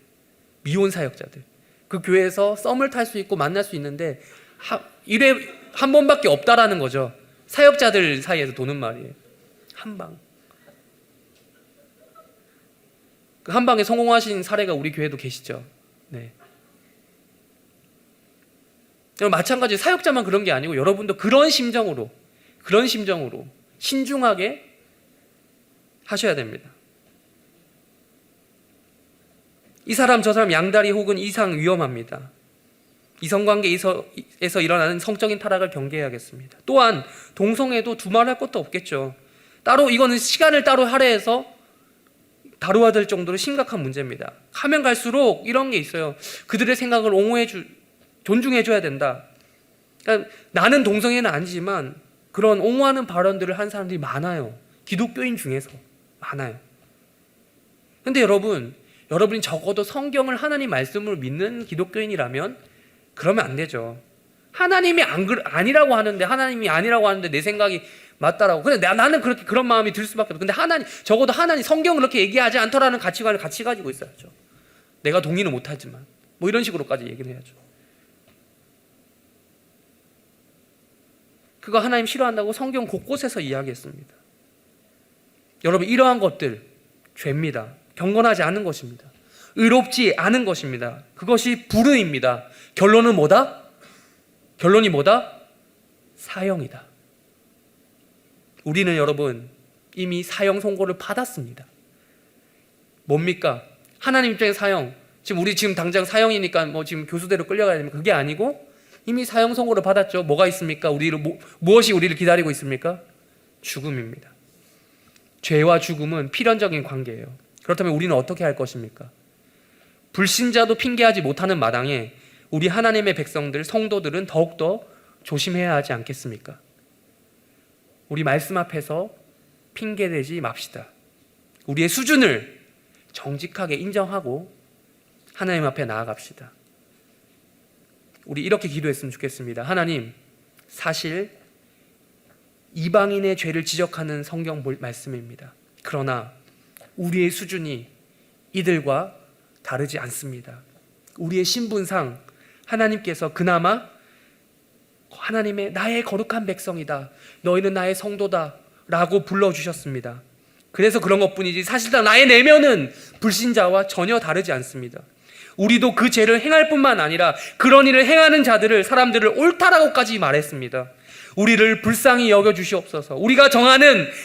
그 교회에서 썸을 탈 수 있고 만날 수 있는데 1회 한 번밖에 없다라는 거죠. 사역자들 사이에서 도는 말이에요. 한 방. 그 한 방에 성공하신 사례가 우리 교회도 계시죠. 네. 마찬가지 사역자만 그런 게 아니고 여러분도 그런 심정으로 신중하게 하셔야 됩니다. 이 사람 저 사람 양다리 혹은 이상 위험합니다. 이성관계에서 일어나는 성적인 타락을 경계해야겠습니다. 또한 동성애도 두말할 것도 없겠죠. 따로 이거는 시간을 따로 할애해서 다루어야 될 정도로 심각한 문제입니다. 가면 갈수록 이런 게 있어요. 그들의 생각을 존중해줘야 된다. 그러니까 나는 동성애는 아니지만 그런 옹호하는 발언들을 한 사람들이 많아요. 기독교인 중에서 많아요. 근데 여러분이 적어도 성경을 하나님 말씀으로 믿는 기독교인이라면 그러면 안 되죠. 하나님이 아니라고 하는데 내 생각이 맞다라고. 근데 나는 그런 마음이 들 수밖에 없어. 근데 적어도 하나님 성경은 그렇게 얘기하지 않더라는 가치관을 같이 가지고 있어야죠. 내가 동의는 못하지만 뭐 이런 식으로까지 얘기를 해야죠. 그거 하나님 싫어한다고 성경 곳곳에서 이야기했습니다. 여러분, 이러한 것들 죄입니다. 경건하지 않은 것입니다. 의롭지 않은 것입니다. 그것이 불의입니다. 결론이 뭐다? 사형이다. 우리는 여러분 이미 사형 선고를 받았습니다. 뭡니까? 하나님 입장의 사형. 우리 지금 당장 사형이니까 지금 교수대로 끌려가야 됩니까? 그게 아니고 이미 사형 선고를 받았죠. 뭐가 있습니까? 무엇이 우리를 기다리고 있습니까? 죽음입니다. 죄와 죽음은 필연적인 관계예요. 그렇다면 우리는 어떻게 할 것입니까? 불신자도 핑계하지 못하는 마당에 우리 하나님의 백성들, 성도들은 더욱더 조심해야 하지 않겠습니까? 우리 말씀 앞에서 핑계대지 맙시다. 우리의 수준을 정직하게 인정하고 하나님 앞에 나아갑시다. 우리 이렇게 기도했으면 좋겠습니다. 하나님, 사실 이방인의 죄를 지적하는 성경 말씀입니다. 그러나 우리의 수준이 이들과 다르지 않습니다. 우리의 신분상 하나님께서 그나마 하나님의 나의 거룩한 백성이다, 너희는 나의 성도다 라고 불러주셨습니다. 그래서 그런 것뿐이지 사실상 나의 내면은 불신자와 전혀 다르지 않습니다. 우리도 그 죄를 행할 뿐만 아니라 그런 일을 행하는 사람들을 옳다라고까지 말했습니다. 우리를 불쌍히 여겨주시옵소서.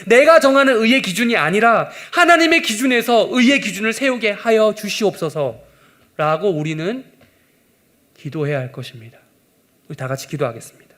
내가 정하는 의의 기준이 아니라 하나님의 기준에서 의의 기준을 세우게 하여 주시옵소서 라고 우리는 기도해야 할 것입니다. 우리 다 같이 기도하겠습니다.